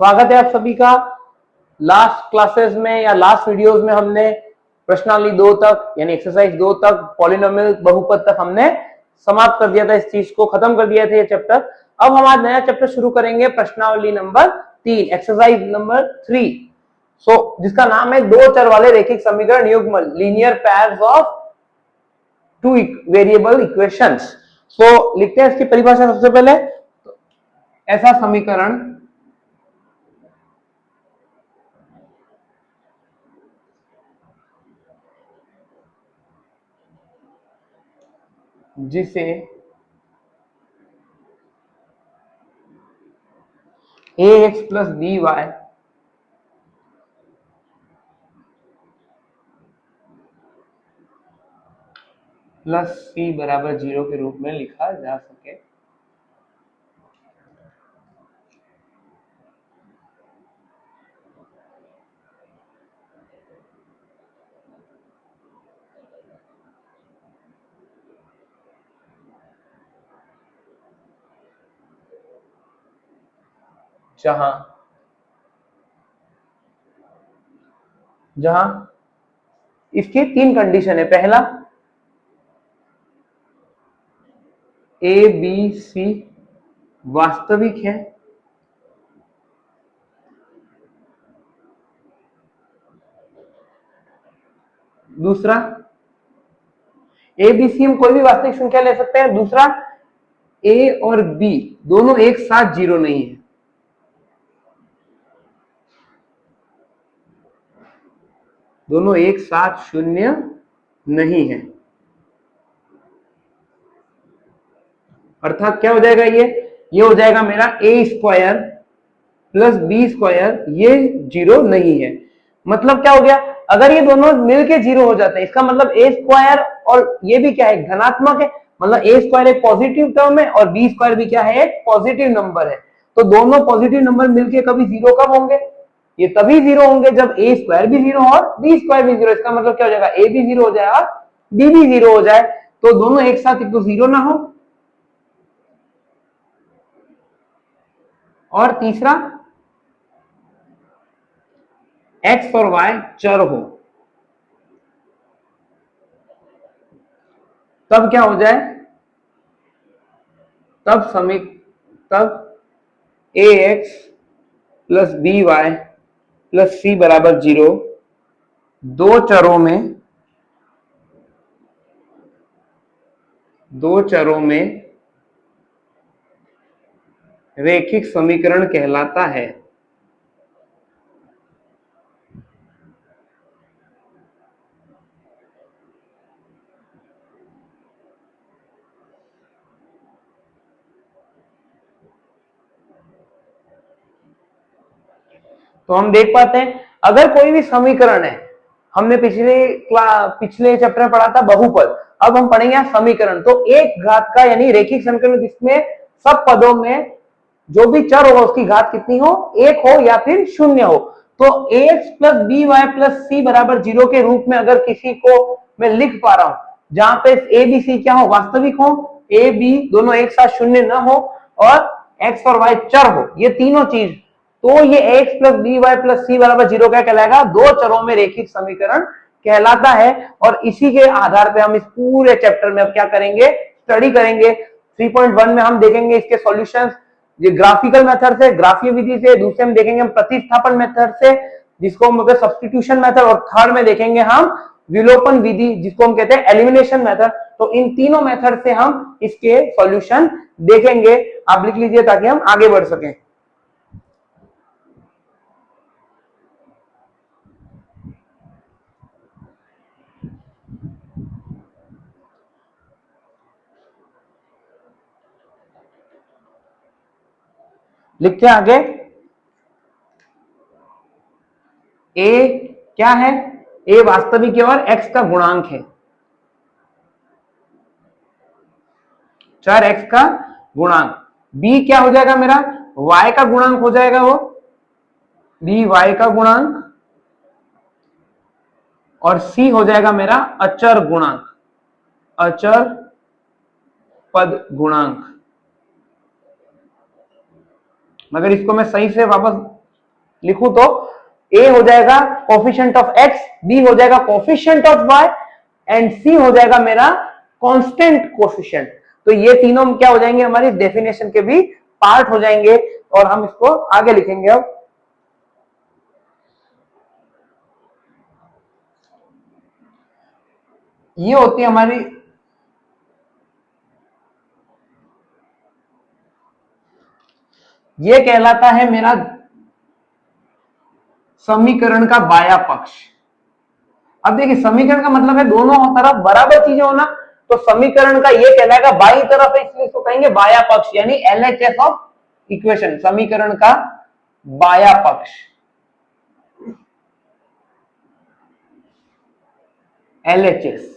स्वागत है आप सभी का। लास्ट क्लासेस में या लास्ट वीडियोस में हमने प्रश्नावली 2 तक यानी एक्सरसाइज 2 तक पॉलिनोमियल बहुपद तक हमने समाप्त कर दिया था, इस चीज को खत्म कर दिया था ये चैप्टर। अब हम आज नया चैप्टर शुरू करेंगे, प्रश्नावली नंबर 3, एक्सरसाइज नंबर 3, जिसका नाम है दो चर वाले रैखिक समीकरण युग्मल, linear pairs of two variable equations. लिखते हैं इसकी परिभाषा सबसे पहले। ऐसा समीकरण जिसे ax plus B Y plus C बराबर 0 के रूप में लिखा जा सके। जहां इसकी 3 कंडीशन है। पहला, ए बी सी वास्तविक है। दूसरा, ए बी सी हम कोई भी वास्तविक संख्या ले सकते हैं। दूसरा, ए और बी दोनों एक साथ 0 नहीं है। दोनों एक साथ 0 नहीं है। अर्थात क्या हो जाएगा, ये हो जाएगा मेरा ए स्क्वायर प्लस बी स्क्वायर, ये 0 नहीं है। मतलब क्या हो गया, अगर ये दोनों मिलके 0 हो जाते हैं, इसका मतलब ए स्क्वायर और ये भी क्या है, धनात्मक है। मतलब ए स्क्वायर एक पॉजिटिव टर्म है और बी स्क्वायर भी क्या है, एक पॉजिटिव नंबर है। तो दोनों पॉजिटिव नंबर मिलके कभी 0 कब होंगे, ये तभी 0 होंगे जब ए स्क्वायर भी 0 और बी स्क्वायर भी 0। इसका मतलब क्या हो जाएगा, ए भी 0 हो जाए और बी भी 0 हो जाए, तो दोनों एक साथ एक तो 0 ना हो। और तीसरा, x और y चर हो। तब क्या हो जाए, तब ax plus B Y plus C बराबर 0 दो चरों में रैखिक समीकरण कहलाता है। तो हम देख पाते हैं, अगर कोई भी समीकरण है, हमने पिछले चैप्टर में पढ़ा था बहुपद, अब हम पढ़ेंगे समीकरण। तो एक घात का यानी रैखिक समीकरण जिसमें सब पदों में जो भी चर होगा उसकी घात कितनी हो, 1 हो या फिर 0 हो। तो ax plus B Y plus C बराबर 0 के रूप में अगर किसी को मैं लिख पा रहा हूं जहां पे ए बी सी क्या हो, वास्तविक हो, ए बी दोनों एक साथ 0 न हो और x और y चर हो, ये तीनों चीज, तो ये x plus B Y plus C बराबर 0 क्या कहलाएगा, दो चरों में रैखिक समीकरण कहलाता है। और इसी के आधार पे हम इस पूरे चैप्टर में अब क्या करेंगे, स्टडी करेंगे। 3.1 में हम देखेंगे इसके सॉल्यूशंस, ये ग्राफिकल मेथड से, ग्राफीय विधि से। दूसरे में देखेंगे हम प्रतिस्थापन मेथड से, जिसको हम कहते हैं सब्स्टिट्यूशन मेथड। और थर्ड में देखेंगे हम विलोपन विधि, जिसको हम कहते हैं एलिमिनेशन मेथड। तो इन तीनों मेथड से हम इसके सॉल्यूशन देखेंगे। आप लिख लीजिए ताकि हम आगे बढ़ सकें। लिखते हैं आगे, ए क्या है, ए वास्तविक है और x का गुणांक है, चर x का गुणांक। b क्या हो जाएगा मेरा, y का गुणांक हो जाएगा, वो b y का गुणांक। और c हो जाएगा मेरा अचर गुणांक, अचर पद गुणांक। मगर इसको मैं सही से वापस लिखूं तो a हो जाएगा कोफिशिएंट ऑफ x, b हो जाएगा coefficient of y and c हो जाएगा मेरा कांस्टेंट कोफिशिएंट। तो ये तीनों क्या हो जाएंगे, हमारी डेफिनेशन के भी पार्ट हो जाएंगे और हम इसको आगे लिखेंगे। अब ये होती है हमारी ये कहलाता है मेरा समीकरण का बाया पक्ष। अब देखिए समीकरण का मतलब है दोनों तरफ बराबर चीजें होना, तो समीकरण का ये कहलाएगा बाई तरफ है, इसलिए इसको कहेंगे बाया पक्ष, यानी LHS ऑफ इक्वेशन, समीकरण का बाया पक्ष, LHS,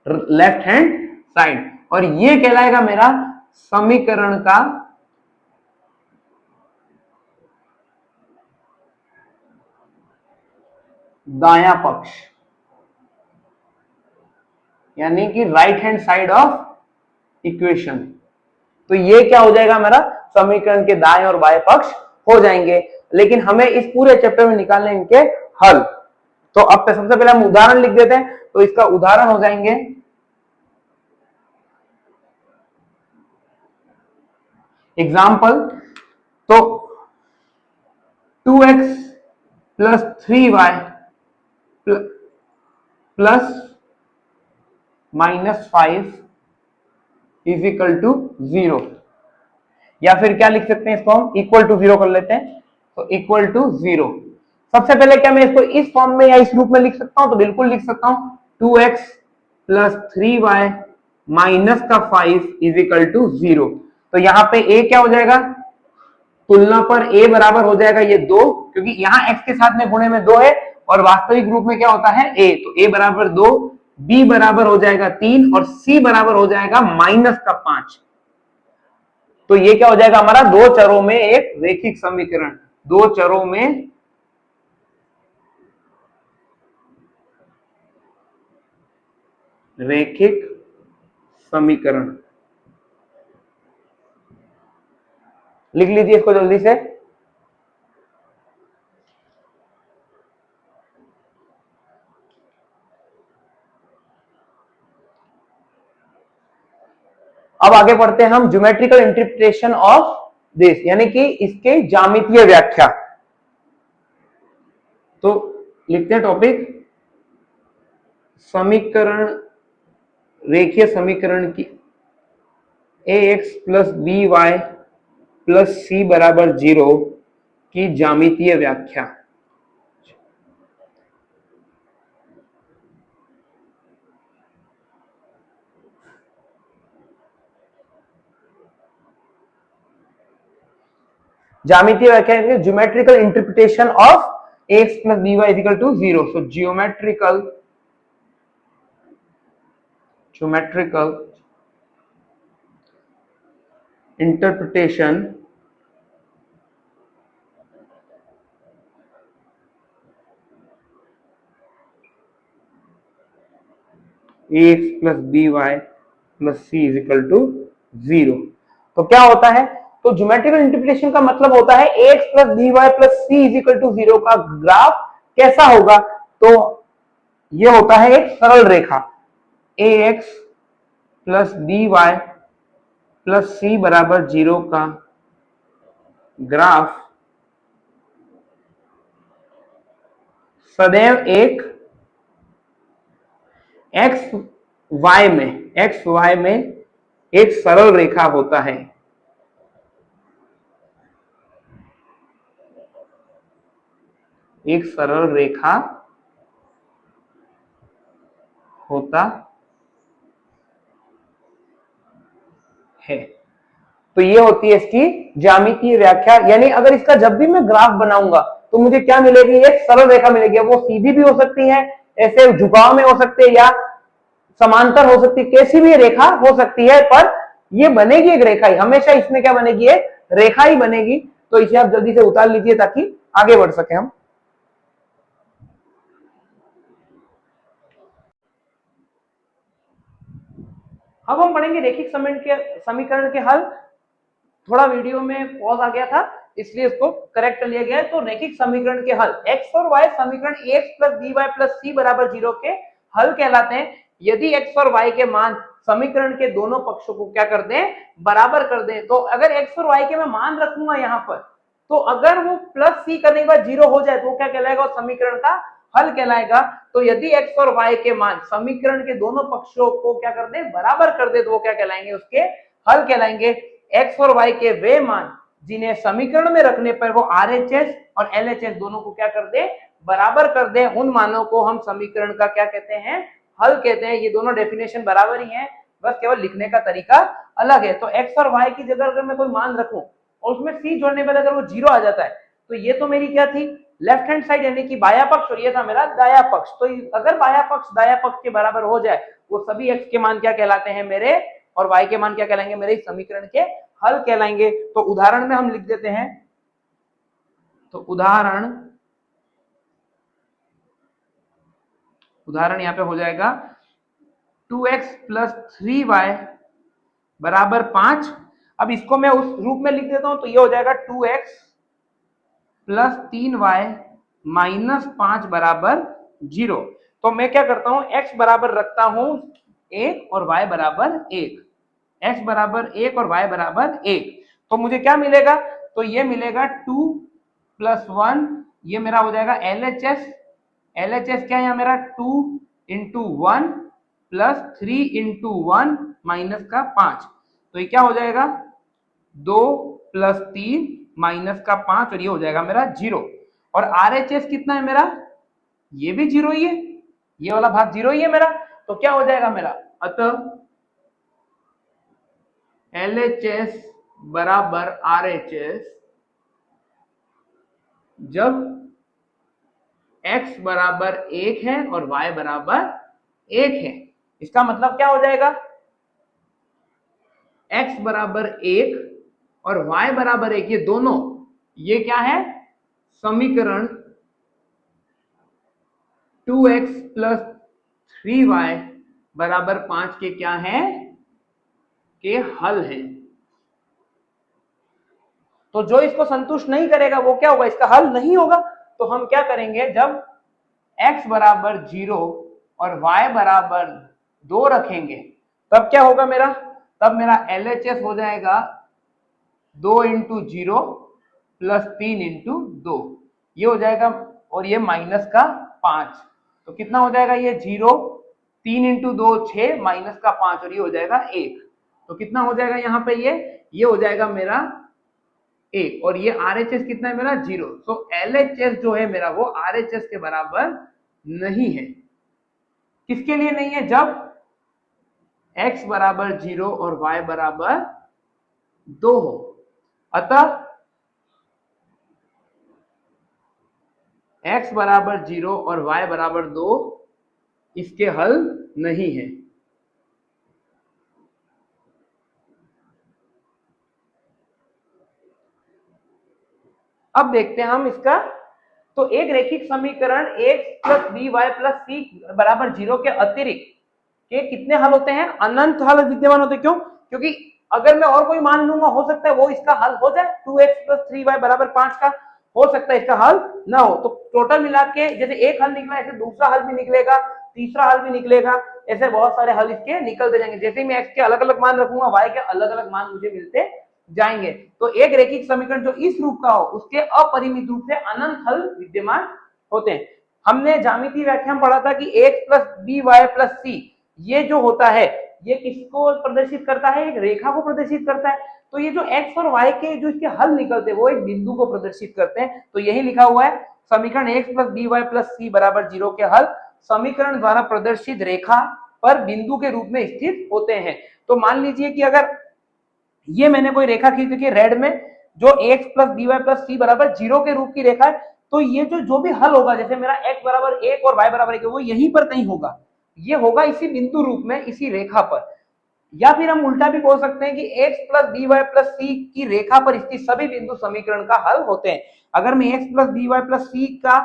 लेफ्ट हैंड साइड। और ये कहलाएगा मेरा समीकरण का दायां पक्ष, यानी कि right hand side of equation. तो ये क्या हो जाएगा, हमारा समीकरण के दाएं और बाएं पक्ष हो जाएंगे। लेकिन हमें इस पूरे चैप्टर में निकालने इनके हल। तो अब सबसे पहले हम उदाहरण लिख देते हैं। तो इसका उदाहरण हो जाएंगे एग्जाम्पल। तो 2x plus 3y plus -5 is equal to 0, या फिर क्या लिख सकते हैं, इसको हम इक्वल टू 0 कर लेते हैं। तो इक्वल टू 0, सबसे पहले क्या मैं इसको इस फॉर्म में या इस रूप में लिख सकता हूं, तो बिल्कुल लिख सकता हूं 2x प्लस 3y माइनस का 5 इज इक्वल टू 0। तो यहां पे a क्या हो जाएगा, तुलना पर a बराबर हो जाएगा ये 2, क्योंकि यहां x के साथ में गुणे में 2 है और वास्तविक रूप में क्या होता है a, तो a बराबर 2, b बराबर हो जाएगा 3 और c बराबर हो जाएगा माइनस का 5। तो ये क्या हो जाएगा हमारा दो चरों में एक रैखिक समीकरण, दो चरों में रैखिक समीकरण। लिख लीजिए इसको जल्दी से। अब आगे पढ़ते हैं हम ज्योमेट्रिकल इंटरप्रिटेशन ऑफ दिस, यानी कि इसके ज्यामितीय व्याख्या। तो लिखते हैं टॉपिक समीकरण, रेखीय समीकरण की ax plus B Y plus C बराबर 0 की ज्यामितीय व्याख्या। ज्यामितीय व्याख्या geometrical interpretation of ax plus B Y equal to 0। So geometrical interpretation ax plus B Y plus C is equal to 0। तो क्या होता है, तो ज्योमेट्रिकल इंटरप्रिटेशन का मतलब होता है ax plus B Y plus C is equal to 0 का ग्राफ कैसा होगा। तो ये होता है एक सरल रेखा ax plus B Y plus C बराबर 0 का ग्राफ सदैव एक एक्स वाई में एक सरल रेखा होता है। एक सरल रेखा होता है। तो ये होती है इसकी ज्यामितीय व्याख्या, यानी अगर इसका जब भी मैं ग्राफ बनाऊंगा तो मुझे क्या मिलेगी, एक सरल रेखा मिलेगी। वो सीधी भी हो सकती है, ऐसे झुकाव में हो सकती है, या समांतर हो सकती है, कैसी भी रेखा हो सकती है, पर ये बनेगी एक रेखा ही, हमेशा इसमें क्या बनेगी, एक रेखा ही बनेगी। तो इसे आप जल्दी से उतार लीजिए ताकि आगे बढ़ सके हम। अब हम पढ़ेंगे रैखिक समीकरण के हल। थोड़ा वीडियो में पॉज आ गया था, इसलिए इसको करेक्ट लिया गया है। तो रैखिक समीकरण के हल x और y समीकरण ax plus by plus c बराबर 0 के हल कहलाते हैं यदि x और y के मान समीकरण के दोनों पक्षों को क्या कर दें, बराबर कर दें। तो अगर x और y के मैं मान रखूंगा यहाँ पर, तो अगर वो प्लस c करने के बाद 0 हो जाए तो वो क्या कहलाएगा, उस समीकरण का हल कहलाएगा। तो यदि x और y के मान समीकरण के दोनों पक्षों को क्या कर दे, बराबर कर दे, तो वो क्या कहलाएंगे, उसके हल कहलाएंगे। x और y के वे मान जिन्हें समीकरण में रखने पर वो RHS और LHS दोनों को क्या कर दे, बराबर कर दे, उन मानों को हम समीकरण का क्या कहते हैं, हल कहते हैं। ये दोनों डेफिनेशन बराबर ही हैं, बस केवल लिखने का तरीका अलग है। तो x और y की जगह अगर मैं कोई मान रखूं और उसमें c जोड़ने पर अगर वो 0 आ जाता है, तो ये तो मेरी क्या थी, लेफ्ट हैंड साइड यानी कि बाया पक्ष, और ये था मेरा दाया पक्ष। तो अगर बाया पक्ष दाया पक्ष के बराबर हो जाए, वो सभी x के मान क्या कहलाते हैं मेरे, और y के मान क्या कहलाएंगे मेरे, इस समीकरण के हल कहलाएंगे। तो उदाहरण में हम लिख देते हैं, तो उदाहरण यहाँ पे हो जाएगा 2x प्लस 3y बराबर 5। अब इसको मैं उस रूप में लिख देता हूं, तो ये हो जाएगा 2x प्लस 3y माइनस 5 बराबर 0। तो मैं क्या करता हूं, x बराबर रखता हूं 1 और y बराबर 1, x बराबर 1 और y बराबर 1। तो मुझे क्या मिलेगा, तो ये मिलेगा 2 प्लस 1, ये मेरा हो जाएगा LHS। LHS क्या है यहाँ मेरा, 2 इंटू 1 प्लस 3 इंटू 1 माइनस का 5। तो ये क्या हो जाएगा, 2 प्लस 3 माइनस का 5, और ये हो जाएगा मेरा 0। और RHS कितना है मेरा, ये भी 0 ही है, ये वाला भाग 0 ही है मेरा। तो क्या हो जाएगा मेरा, अतः LHS बराबर RHS जब x बराबर 1 है और y बराबर 1 है। इसका मतलब क्या हो जाएगा, x बराबर 1 और y बराबर 1, ये दोनों, ये क्या है, समीकरण 2x प्लस 3y बराबर 5 के क्या है, के हल है। तो जो इसको संतुष्ट नहीं करेगा वो क्या होगा, इसका हल नहीं होगा। तो हम क्या करेंगे, जब x बराबर 0 और y बराबर 2 रखेंगे, तब क्या होगा मेरा, तब मेरा LHS हो जाएगा 2 इंटू 0 प्लस 3 इंटू 2, ये हो जाएगा, और ये माइनस का 5। तो कितना हो जाएगा, ये 0, 3 इंटू 2 6 माइनस का 5, और ये हो जाएगा 1। तो कितना हो जाएगा यहाँ पे, ये हो जाएगा मेरा 1, और ये RHS कितना है मेरा, 0। तो LHS जो है मेरा वो RHS के बराबर नहीं है। किसके लिए नहीं है, जब x बराबर 0 और y बराबर 2 हो। अतः x बराबर 0 और y बराबर 2 इसके हल नहीं है। अब देखते हैं हम इसका, तो एक रैखिक समीकरण x plus by plus c बराबर 0 के अतिरिक्त के कितने हल होते हैं, अनंत हल विद्यमान होते हैं। क्यों, क्योंकि अगर मैं और कोई मान लूंगा, हो सकता है वो इसका हल हो जाए, 2x प्लस 3y बराबर 5 का हो सकता है इसका हल ना हो। तो टोटल मिला के जैसे एक हल निकला, ऐसे दूसरा हल भी निकलेगा, तीसरा हल भी निकलेगा, ऐसे बहुत सारे हल इसके निकलते जाएंगे। जैसे ही मैं x के अलग अलग मान रखूंगा, y के अलग अलग मान मुझे मिलते जाएंगे। तो एक रैखिक समीकरण जो इस रूप का हो, उसके अपरिमित रूप से अनंत हल विद्यमान होते हैं। हमने ज्यामितीय व्याख्या में पढ़ा था कि x plus B Y plus C, ये जो होता है ये किसको प्रदर्शित करता है, एक रेखा को प्रदर्शित करता है। तो ये जो x और y के जो इसके हल निकलते हैं वो एक बिंदु को प्रदर्शित करते हैं। तो यही लिखा हुआ है, समीकरण x plus B Y plus C बराबर 0 के हल समीकरण द्वारा प्रदर्शित रेखा पर बिंदु के रूप में स्थित होते हैं। तो मान लीजिए कि अगर ये मैंने कोई रेखा खींच रखी है रेड में, जो x plus B Y plus C बराबर 0 के रूप की रेखा है, तो ये जो भी हल होगा, जैसे मेरा x बराबर 1 और y बराबर 1 वो यहीं पर कहीं होगा, ये होगा इसी बिंदु रूप में, इसी रेखा पर। या फिर हम उल्टा भी बोल सकते हैं कि x plus B Y plus C की रेखा पर स्थित सभी बिंदु समीकरण का हल होते हैं। अगर मैं x plus B Y plus C का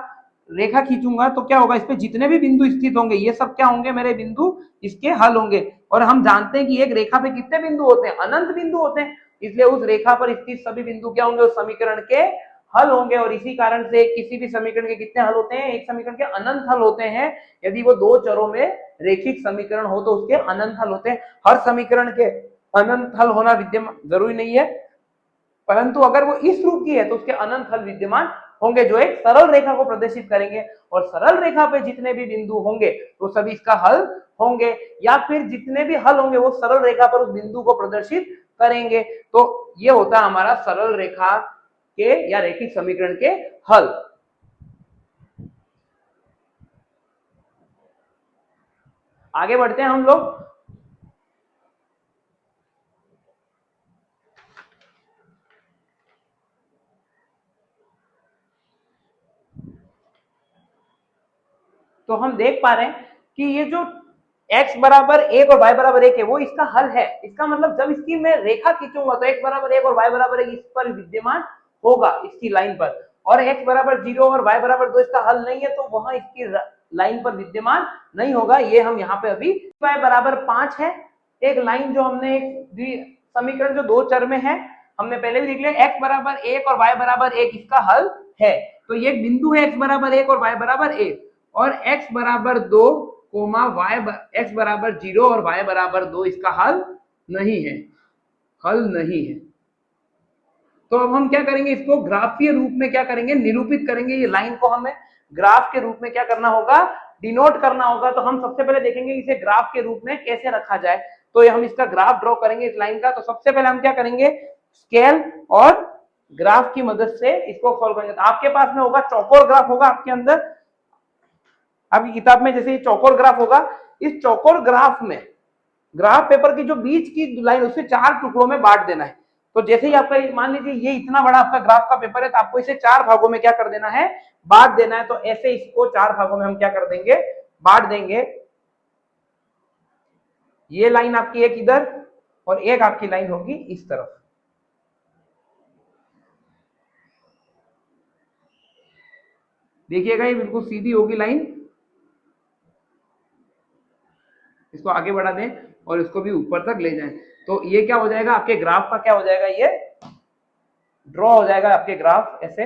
रेखा खींचूंगा तो क्या होगा, इस पे जितने भी बिंदु स्थित होंगे ये सब क्या होंगे, मेरे बिंदु इसके हल होंगे। और हम जानते हैं कि एक रेखा पे कितने बिंदु होते हैं, अनंत बिंदु होते हैं। इसलिए उस रेखा पर स्थित सभी बिंदु क्या होंगे, उस समीकरण के हल होंगे। और इसी कारण से किसी भी समीकरण के कितने हल होते हैं, एक समीकरण के अनंत हल होते हैं। यदि वो दो चरों में रेखिक समीकरण हो तो उसके अनंत हल होते हैं। हर समीकरण के अनंत हल होना विद्यमान जरूरी नहीं है, परंतु अगर वो इस रूप की है तो उसके अनंत हल विद्यमान होंगे जो एक सरल रेखा को प्रदर्शित करेंगे। और सरल रेखा पे जितने भी बिंदु होंगे तो सभी इसका हल होंगे, या फिर जितने भी हल होंगे वो सरल रेखा पर उस बिंदु को प्रदर्शित करेंगे। तो ये होता है हमारा सरल रेखा के या रैखिक समीकरण के हल। आगे बढ़ते हैं हम लोग। तो हम देख पा रहे हैं कि ये जो x बराबर 1 और y बराबर 1 है वो इसका हल है। इसका मतलब जब इसकी मैं रेखा खींचूंगा तो x बराबर 1 और y बराबर 1 इस पर विद्यमान होगा, इसकी लाइन पर। और x बराबर 0 और y बराबर 2 इसका हल नहीं है तो वहां इसकी लाइन पर विद्यमान नहीं होगा। ये हम यहाँ पे अभी y बराबर 5 है, एक लाइन जो हमने समीकरण जो दो चर में है हमने पहले भी देख लिया। x बराबर 1 और y बराबर 1 इसका हल है। तो ये बिंदु है x बराबर 1 और y बराबर 1, और x बराबर 2 कोमा x बराबर 0 और y बराबर 2 इसका हल नहीं है, हल नहीं है। तो अब हम क्या करेंगे, इसको ग्राफीय रूप में क्या करेंगे, निरूपित करेंगे। ये लाइन को हमें ग्राफ के रूप में क्या करना होगा, डिनोट करना होगा। तो हम सबसे पहले देखेंगे इसे ग्राफ के रूप में कैसे रखा जाए। तो ये हम इसका ग्राफ ड्रॉ करेंगे इस लाइन का। तो सबसे पहले हम क्या करेंगे, स्केल और ग्राफ की मदद से इसको सॉल्व करेंगे। तो आपके पास में होगा चौकोर ग्राफ होगा आपके अंदर, आपकी किताब में जैसे चौकोर ग्राफ होगा। इस चौकोर ग्राफ में ग्राफ पेपर की जो बीच की लाइन उसे 4 टुकड़ों में बांट देना है। तो जैसे ही आपका मान लीजिए ये इतना बड़ा आपका ग्राफ का पेपर है तो आपको इसे 4 भागों में क्या कर देना है, बांट देना है। तो ऐसे इसको 4 भागों में हम क्या कर देंगे, बांट देंगे। ये लाइन आपकी एक इधर और एक आपकी लाइन होगी इस तरफ। देखिएगा ये बिल्कुल सीधी होगी लाइन। इसको आगे बढ़ा दें और इसको भी ऊपर तक ले जाएं। तो ये क्या हो जाएगा, आपके ग्राफ का क्या हो जाएगा, ये ड्रॉ हो जाएगा आपके ग्राफ ऐसे।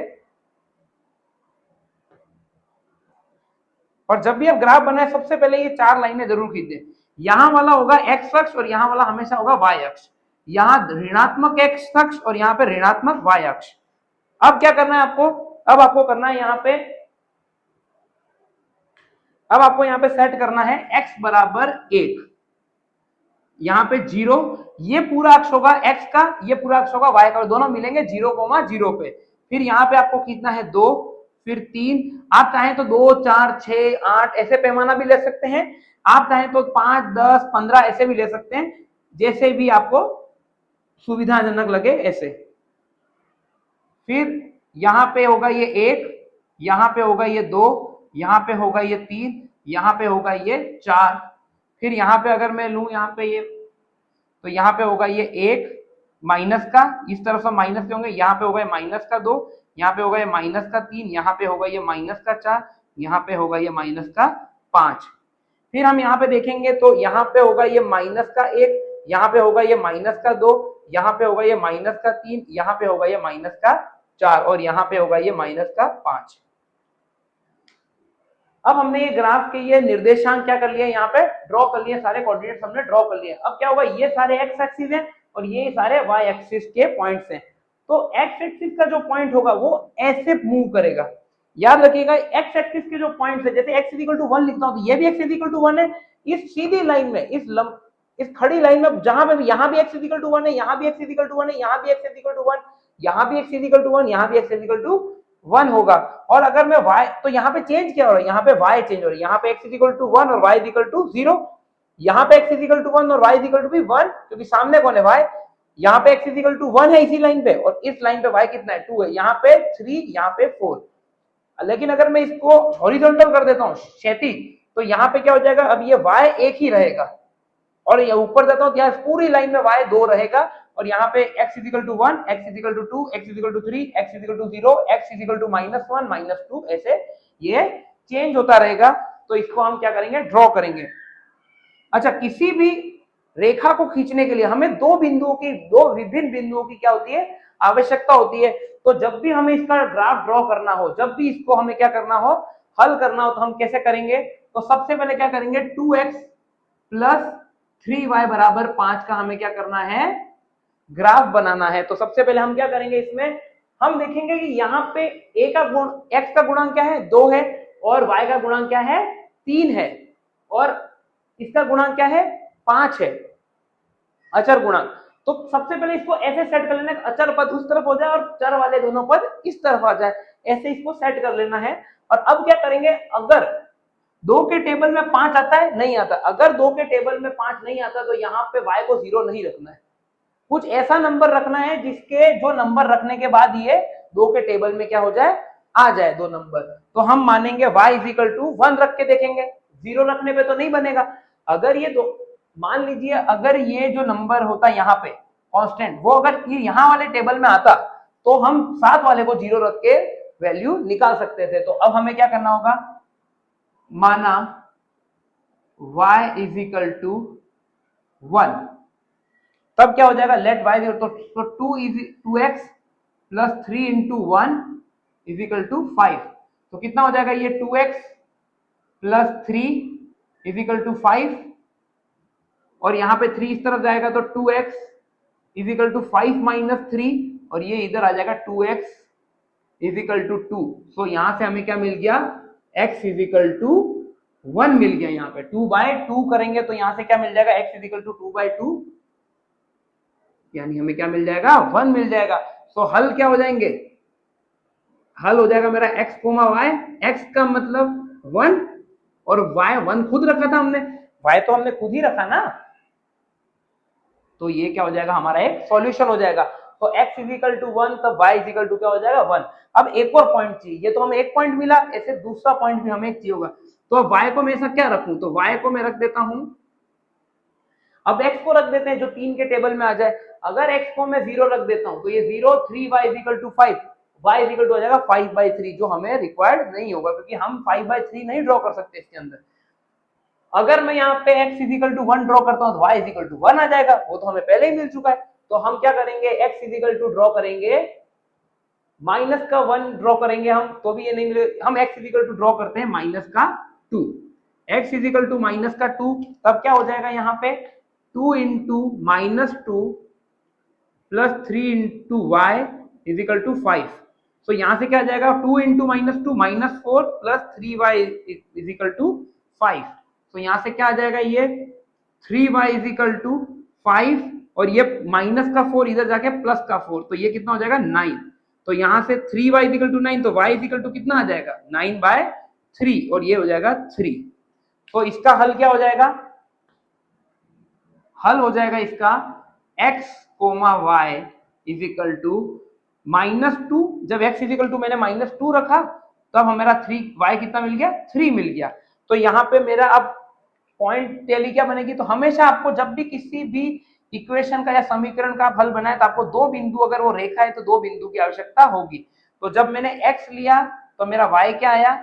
और जब भी आप ग्राफ बनाए सबसे पहले ये 4 लाइनें जरूर खींचे। यहां वाला होगा x अक्ष और यहां वाला हमेशा होगा y अक्ष। यहां ऋणात्मक x अक्ष और यहां पे ऋणात्मक y अक्ष। अब क्या करना है आपको, अब आपको करना है यहाँ पे, अब आपको यहाँ पे सेट करना है x बराबर 1, यहाँ पे 0, ये पूरा अक्ष होगा x का, ये पूरा अक्ष होगा y का, दोनों मिलेंगे 0,0 पे। फिर यहाँ पे आपको खींचना है 2, फिर 3, आप चाहें तो 2, 4, 6, 8 ऐसे पैमाना भी ले सकते हैं। आप चाहें तो 5, 10, 15 ऐसे भी ले सकते हैं, जैसे भी आपको सुविधाजनक लगे ऐसे। फिर यहाँ पे होगा ये 1, यहाँ पे होगा ये 2, यहाँ पे होगा ये 3, यहाँ पे होगा ये 4। फिर यहाँ पे अगर मैं लूं यहाँ पे ये, तो यहाँ पे होगा ये 1 माइनस का, इस तरफ से माइनस के होंगे, यहाँ पे होगा ये माइनस का 2, यहाँ पे होगा ये माइनस का 3, यहाँ पे होगा ये माइनस का 4, यहाँ पे होगा ये माइनस का 5। फिर हम यहाँ पे देखेंगे तो यहाँ पे होगा ये माइनस का 1, यहाँ पे होगा ये माइनस का 2, यहाँ पे होगा ये माइनस का 3, यहाँ पे होगा ये माइनस का 4 और यहाँ पे होगा ये माइनस का 5। अब हमने ये ग्राफ के ये निर्देशांक क्या कर लिए, यहाँ पे ड्रॉ कर लिए, सारे कोऑर्डिनेट्स हमने ड्रॉ कर लिए। अब क्या होगा, ये सारे एक्स एक्सिस हैं और ये सारे वाई एक्सिस के पॉइंट्स हैं। तो एक्स एक्सिस का जो पॉइंट होगा वो ऐसे मूव करेगा। याद रखिएगा एक्स एक्सिस के जो पॉइंट्स है, जैसे x इक्वल टू 1 लिखता हूं तो ये भी x इक्वल टू 1 है। इस सीधी लाइन में, इस खड़ी लाइन में जहां पे भी, यहाँ भी x इक्वल टू 1 है, यहाँ भी x इक्वल टू 1 है, यहाँ भी x इक्वल टू 1, यहाँ भी x इक्वल टू 1, यहाँ भी x इक्वल टू 1 होगा। और अगर मैं y, तो यहाँ पे चेंज क्या हो रहा है, यहाँ पे y चेंज हो रहा है। यहाँ पे x इक्वल टू 1 और y इक्वल टू 0, यहाँ पे x इक्वल टू 1 और y इक्वल टू भी 1, क्योंकि सामने कौन है, y। यहाँ पे x इक्वल टू 1 है इसी लाइन पे, और इस लाइन पे y कितना है, 2 है। यहाँ पे 3, यहाँ पे 4। लेकिन अगर मैं इसको हॉरिजॉन्टल कर देता हूँ, क्षैतिज, तो यहाँ पे क्या हो जाएगा, अब ये y एक ही रहेगा, और ये ऊपर जाता हूँ यहाँ पूरी लाइन में y 2 रहेगा, और यहाँ पे x equal to 1, x equal to 2, x equal to 3, x equal to 0, x equal to -1, -2, ऐसे ये चेंज होता रहेगा। तो इसको हम क्या करेंगे, ड्रॉ करेंगे। अच्छा, किसी भी रेखा को खींचने के लिए हमें दो विभिन्न बिंदुओं की क्या होती है, आवश्यकता होती है। तो जब भी हमें इसका ग्राफ ड्रॉ करना हो, जब भी इसको हमें क्या करना हो, हल करना हो, तो हम कैसे करेंगे? तो सबसे पहले क्या करेंगे, 2x प्लस 3y बराबर 5 का हमें क्या करना है, ग्राफ बनाना है। तो सबसे पहले हम क्या करेंगे, इसमें हम देखेंगे कि यहाँ पे a का गुण, x का गुणांक क्या है, 2 है, और y का गुणांक क्या है, 3 है, और इसका गुणांक क्या है, 5 है, अचर गुणांक। तो सबसे पहले इसको ऐसे सेट कर लेना, अचर पद उस तरफ हो जाए और चर वाले दोनों पद इस तरफ आ जाए, ऐसे इसको सेट कर लेना है। और अब क्या करेंगे, अगर 2 के टेबल में 5 आता है, नहीं आता, अगर 2 के टेबल में 5 नहीं आता तो यहाँ पे y को 0 नहीं रखना है, कुछ ऐसा नंबर रखना है जिसके जो नंबर रखने के बाद ये 2 के टेबल में क्या हो जाए, आ जाए 2 नंबर। तो हम मानेंगे y इक्वल टू 1 रख के देखेंगे, 0 रखने पे तो नहीं बनेगा। अगर ये दो, मान लीजिए अगर ये जो नंबर होता है यहाँ पे कांस्टेंट, वो अगर ये यहाँ वाले टेबल में आता तो हम साथ वाले को 0 रख के वैल्यू निकाल सकते थे। तो अब हमें क्या करना होगा, माना y इज इक्वल टू 1, तब क्या हो जाएगा, लेट y, तो 2x plus 3 into 1 is equal to 5। तो कितना हो जाएगा, ये 2x plus 3 is equal to 5, और यहाँ पे 3 इस तरफ जाएगा तो 2x is equal to 5 minus 3, और ये इधर आ जाएगा 2x इज इक्वल टू 2। सो यहाँ से हमें क्या मिल गया, x इज इक्वल टू 1 मिल गया। यहाँ पे 2/2 करेंगे तो यहाँ से क्या मिल जाएगा, x इज इक्वल टू 2/2, यानी हमें क्या मिल जाएगा, 1 मिल जाएगा। सो हल क्या हो जाएंगे, हल हो जाएगा मेरा x, y, x का मतलब 1 और y 1 खुद रखा था हमने, y तो हमने खुद ही रखा ना, तो ये क्या हो जाएगा, हमारा एक सॉल्यूशन हो जाएगा। तो x इज इक्वल टू 1, तब y इज इक्वल टू क्या हो जाएगा, 1। अब एक और पॉइंट चाहिए, ये तो हमें एक पॉइंट मिला, ऐसे दूसरा पॉइंट भी हमें एक चाहिए होगा। तो अब y को मैं ऐसा क्या रखूं, तो y को मैं रख देता हूं, अब x को रख देते हैं जो 3 के टेबल में आ जाए। अगर x को मैं 0 रख देता हूं तो ये 0, 3y is equal to 5, y is equal to हो जाएगा 5/3, जो हमें रिक्वायर्ड नहीं होगा क्योंकि हम 5/3 नहीं ड्रॉ कर सकते इसके अंदर। अगर मैं यहाँ पे x is equal to 1 draw करता हूँ तो y इज इक्वल टू 1 आ जाएगा, वो तो हमें पहले ही मिल चुका है। तो हम क्या करेंगे, x is equal to draw करेंगे, माइनस का 1 ड्रॉ करेंगे हम, तो भी ये नहीं मिले, हम x is equal to draw करते हैं माइनस का 2, x is equal to minus का 2, तब क्या हो जाएगा यहाँ पे 2 into minus 2 plus 3 into y is equal to 5। So यहाँ से क्या आ जाएगा, 2 into minus 2 minus 4 plus 3y is equal to 5। तो यहाँ से क्या आ जाएगा, ये 3y इज इक्वल टू 5, और ये माइनस का 4 इधर जाके प्लस का 4, तो ये कितना हो जाएगा 9। तो यहाँ से 3y इज इक्वल टू 9, तो y इज इक्वल टू कितना आ जाएगा 9/3, और ये हो जाएगा 3। तो इसका हल क्या हो जाएगा, हल हो जाएगा इसका x, y is equal to -2। जब x इज इक्वल टू मैंने -2 रखा तब हमारा 3y कितना मिल गया, 3 मिल गया। तो यहाँ पे मेरा अब पॉइंट टेली क्या बनेगी, तो हमेशा आपको जब भी किसी भी इक्वेशन का या समीकरण का हल बनाए तो आपको दो बिंदु, अगर वो रेखा है तो दो बिंदु की आवश्यकता होगी। तो जब मैंने x लिया तो मेरा y क्या आया,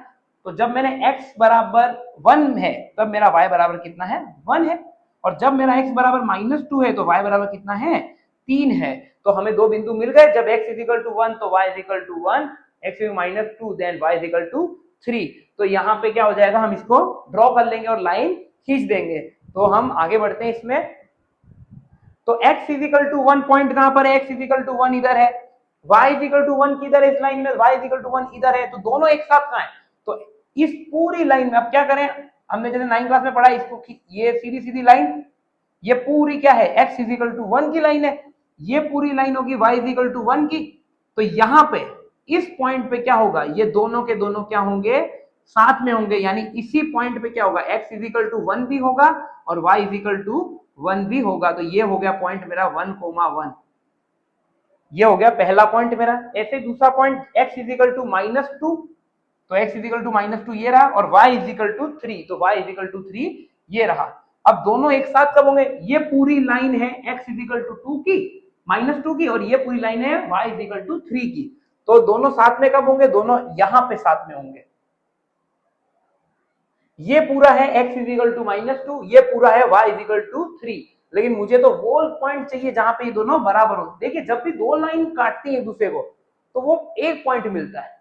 तो जब मैंने x बराबर 1 है तब मेरा y बराबर कितना है, 1 है, और जब मेरा x बराबर -2 है तो y बराबर कितना है, 3 है। तो हमें दो बिंदु मिल गए, जब x इज इक्वल टू 1 तो y is equal to 1, x -2 then y is equal to 3। तो यहाँ पे क्या हो जाएगा, हम इसको ड्रॉ कर लेंगे और लाइन खींच देंगे। तो हम आगे बढ़ते हैं इसमें। तो x is equal to 1 point कहां पर है, x इज इक्वल टू 1 इधर है, y इज इक्वल टू 1 किधर है इस लाइन में, y इज इक्वल टू 1 इधर है, तो दोनों एक साथ कहां है। तो इस पूरी लाइन में अब क्या करें, हमने जैसे 9 क्लास में पढ़ा, इसको ये सीधी सीधी लाइन, ये पूरी क्या है, x इज इक्वल टू 1 की लाइन है, ये पूरी लाइन होगी y इज इक्वल टू 1 की। तो यहाँ पे इस पॉइंट पे क्या होगा, ये दोनों के दोनों क्या होंगे, साथ में होंगे, यानी इसी पॉइंट पे क्या होगा, x इज इक्वल टू 1 भी होगा और y इज इक्वल टू 1 भी होगा। तो ये हो गया पॉइंट मेरा 1,1, ये हो गया पहला पॉइंट मेरा। ऐसे दूसरा point x is equal to -2, तो x इज इक्वल टू -2 ये रहा, और y इज इक्वल टू 3, तो y इज इक्वल टू 3 ये रहा। अब दोनों एक साथ कब होंगे, ये पूरी लाइन है x इज इक्वल टू 2 की, -2 की, और ये पूरी लाइन है y इज इक्वल टू 3 की। तो दोनों साथ में कब होंगे, दोनों यहां पे साथ में होंगे। ये पूरा है x इज इक्वल टू -2, ये पूरा है y इज इक्वल टू 3। लेकिन मुझे तो वो पॉइंट चाहिए जहां पे ये दोनों बराबर हो। देखिए जब भी दो लाइन काटती है एक दूसरे को तो वो एक पॉइंट मिलता है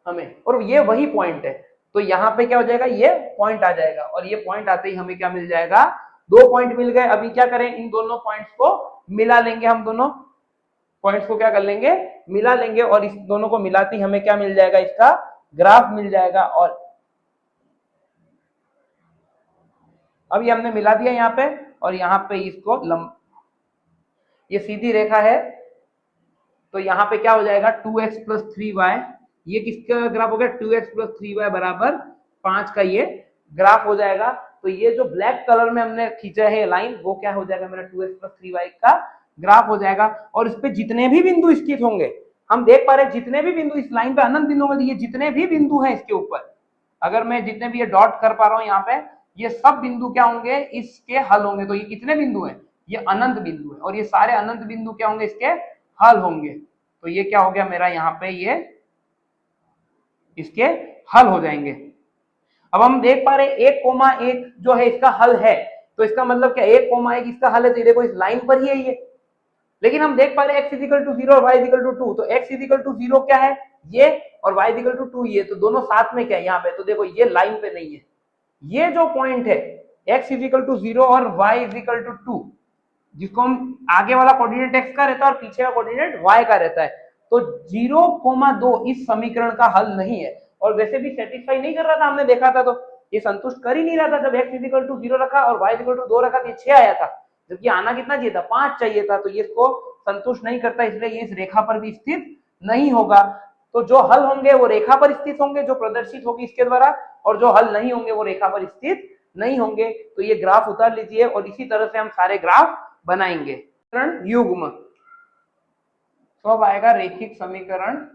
हमें, और ये वही पॉइंट है। तो यहाँ पे क्या हो जाएगा, ये पॉइंट आ जाएगा, और ये पॉइंट आते ही हमें क्या मिल जाएगा, दो पॉइंट मिल गए। अभी क्या करें, इन दोनों पॉइंट्स को मिला लेंगे, हम दोनों पॉइंट्स को क्या कर लेंगे, मिला लेंगे, और इस दोनों को मिलाते ही हमें क्या मिल जाएगा, इसका ग्राफ मिल जाएगा। और अब ये हमने मिला दिया यहाँ पे, और यहाँ पे इसको ये सीधी रेखा है, तो यहाँ पे क्या हो जाएगा 2x प्लस 3y, ये किसका ग्राफ हो गया, 2x प्लस 3y बराबर 5 का ये ग्राफ हो जाएगा। तो ये जो ब्लैक कलर में हमने खींचा है लाइन, वो क्या हो जाएगा मेरा 2x प्लस 3y का ग्राफ हो जाएगा। और इस पे जितने भी बिंदु स्थित होंगे, हम देख पा रहे हैं जितने भी बिंदु इस लाइन पे अनंत बिंदु होंगे, ये जितने भी बिंदु हैं इसके ऊपर, अगर मैं जितने भी ये डॉट कर पा रहा हूँ यहाँ पे, ये सब बिंदु क्या होंगे, इसके हल होंगे। तो ये कितने बिंदु हैं, ये अनंत बिंदु है, और ये सारे अनंत बिंदु क्या होंगे, इसके हल होंगे। तो ये क्या हो गया मेरा यहाँ पे, ये इसके हल हो जाएंगे। अब हम देख पा रहे हैं 1,1 जो है इसका हल है, तो इसका मतलब क्या 1,1 इसका हल है, तो देखो इस लाइन पर ही है ये। लेकिन हम देख पा रहे हैं x इजिकल टू 0 और y इजिकल टू 2, तो x इजिकल टू 0 क्या है ये, और y इजिकल टू 2 ये, तो दोनों साथ में क्या है यहाँ पे, तो देखो ये लाइन पे नहीं है। ये जो पॉइंट है x इजिकल टू 0 और y इजिकल टू 2, जिसको हम आगे वाला कोऑर्डिनेट x का रहता है और पीछे का कोऑर्डिनेट y का रहता है, तो 0,2 इस समीकरण का हल नहीं है, और वैसे भी सेटिस्फाई नहीं कर रहा था, हमने देखा था, तो ये संतुष्ट कर ही नहीं रहा था। जब x इजिकल टू 0 रखा और y इजिकल टू 2 रखा तो ये 6 आया था, जबकि आना कितना चाहिए था, 5 चाहिए था। तो ये इसको संतुष्ट नहीं करता, इसलिए ये इस रेखा पर भी स्थित नहीं होगा। तो जो हल होंगे वो रेखा पर स्थित होंगे, जो प्रदर्शित होगी इसके द्वारा, और जो हल नहीं होंगे वो रेखा पर स्थित नहीं होंगे। तो ये ग्राफ उतार लीजिए, और इसी तरह से हम सारे ग्राफ बनाएंगे। समीकरण युग्म, तो अब आएगा रेखिक समीकरण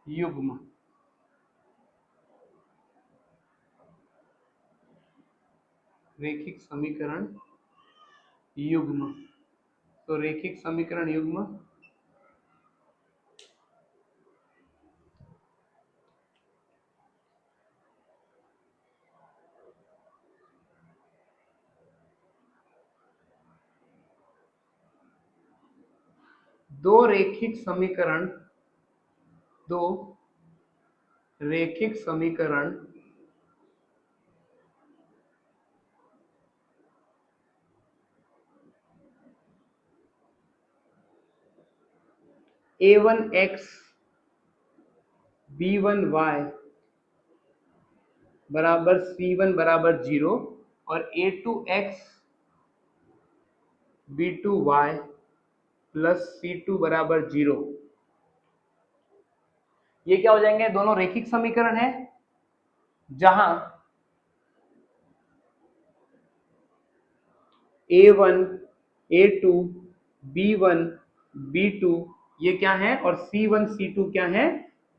युग्म। रेखिक समीकरण युग्म, तो रेखिक समीकरण युग्म दो रेखिक समीकरण a1x b1y बराबर c1 बराबर 0 और a2x b2y प्लस c2 बराबर 0, ये क्या हो जाएंगे, दोनों रेखिक समीकरण है, जहां a1 a2 b1 b2 ये क्या है, और c1 c2 क्या है,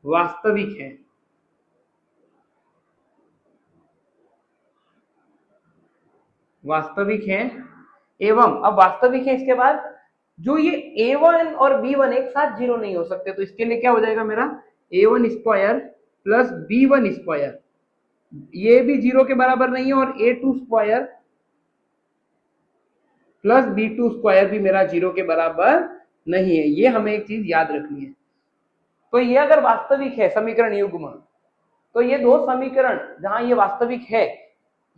वास्तविक है। वास्तविक है, एवं अब वास्तविक है, इसके बाद जो ये a1 और b1 एक साथ 0 नहीं हो सकते, तो इसके लिए क्या हो जाएगा मेरा a1 square plus b1 square, ये भी 0 के बराबर नहीं है, और a2 square plus b2 square भी मेरा 0 के बराबर नहीं है। ये हमें एक चीज याद रखनी है। तो ये अगर वास्तविक है समीकरण युग्म, तो ये दो समीकरण जहां ये वास्तविक है,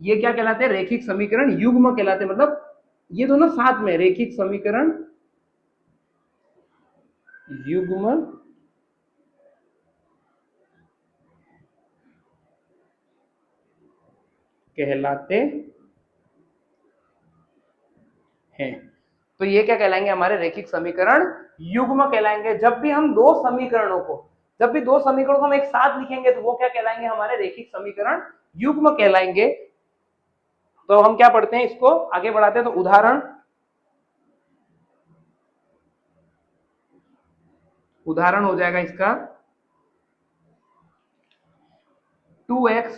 ये क्या कहलाते हैं, रेखिक समीकरण युग्म कहलाते हैं। मतलब ये दोनों साथ में रेखिक समीकरण युग्म कहलाते हैं। तो ये क्या कहलाएंगे, हमारे रेखिक समीकरण युग्म कहलाएंगे। जब भी दो समीकरणों को हम एक साथ लिखेंगे तो वो क्या कहलाएंगे, हमारे रेखिक समीकरण युग्म कहलाएंगे। तो हम क्या पढ़ते हैं, इसको आगे बढ़ाते हैं। तो उदाहरण हो जाएगा इसका 2x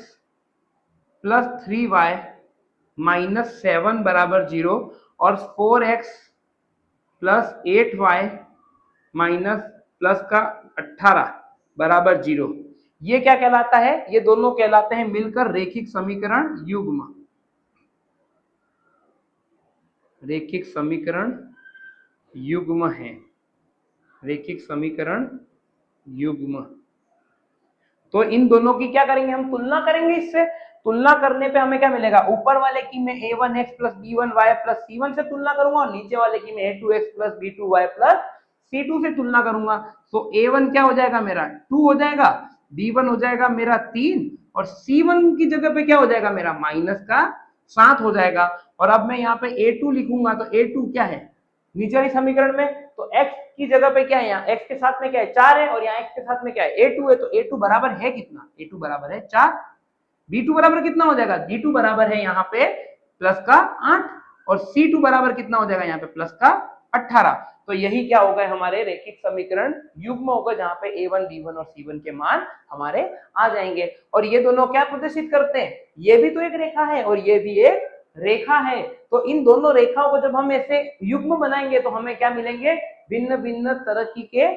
प्लस 3y माइनस 7 बराबर 0 और 4x plus 8y minus plus का 18 बराबर 0। ये क्या कहलाता है, ये दोनों कहलाते हैं मिलकर रेखिक समीकरण युग्म। रेखिक समीकरण युग्म है, रेखिक समीकरण युग्म। तो इन दोनों की क्या करेंगे, हम तुलना करेंगे। इससे तुलना करने पे हमें क्या मिलेगा, ऊपर वाले की मैं a1x plus b1y plus c1 से तुलना करूंगा और नीचे वाले की मैं a2x plus b2y plus c2 से तुलना करूंगा। तो a1 क्या हो जाएगा मेरा 2 हो जाएगा, b1 हो जाएगा मेरा 3 और c1 की जगह पे क्या हो जाएगा मेरा माइनस का 7 हो जाएगा। और अब मैं यहाँ पे a2 लिखूंगा तो a2 क्या है नीचे वाली समीकरण में, तो x की जगह पे क्या है, यहाँ x के साथ में क्या है 4 है और यहाँ x के साथ में क्या है a2 है, तो a2 बराबर है कितना, a2 बराबर है 4। b2 बराबर कितना हो जाएगा, b2 बराबर है यहाँ पे प्लस का 8 और c2 बराबर कितना हो जाएगा यहाँ पे प्लस का 18। तो यही क्या हो गए हमारे रेखिक समीकरण युग्म होगा, जहां पे a1 b1 और c1 के मान हमारे आ जाएंगे। और ये दोनों क्या प्रदर्शित करते हैं, ये भी तो एक रेखा है और ये भी एक रेखा है। तो इन दोनों रेखाओं को जब हम ऐसे युग्म बनाएंगे तो हमें क्या मिलेंगे, भिन्न भिन्न तरह के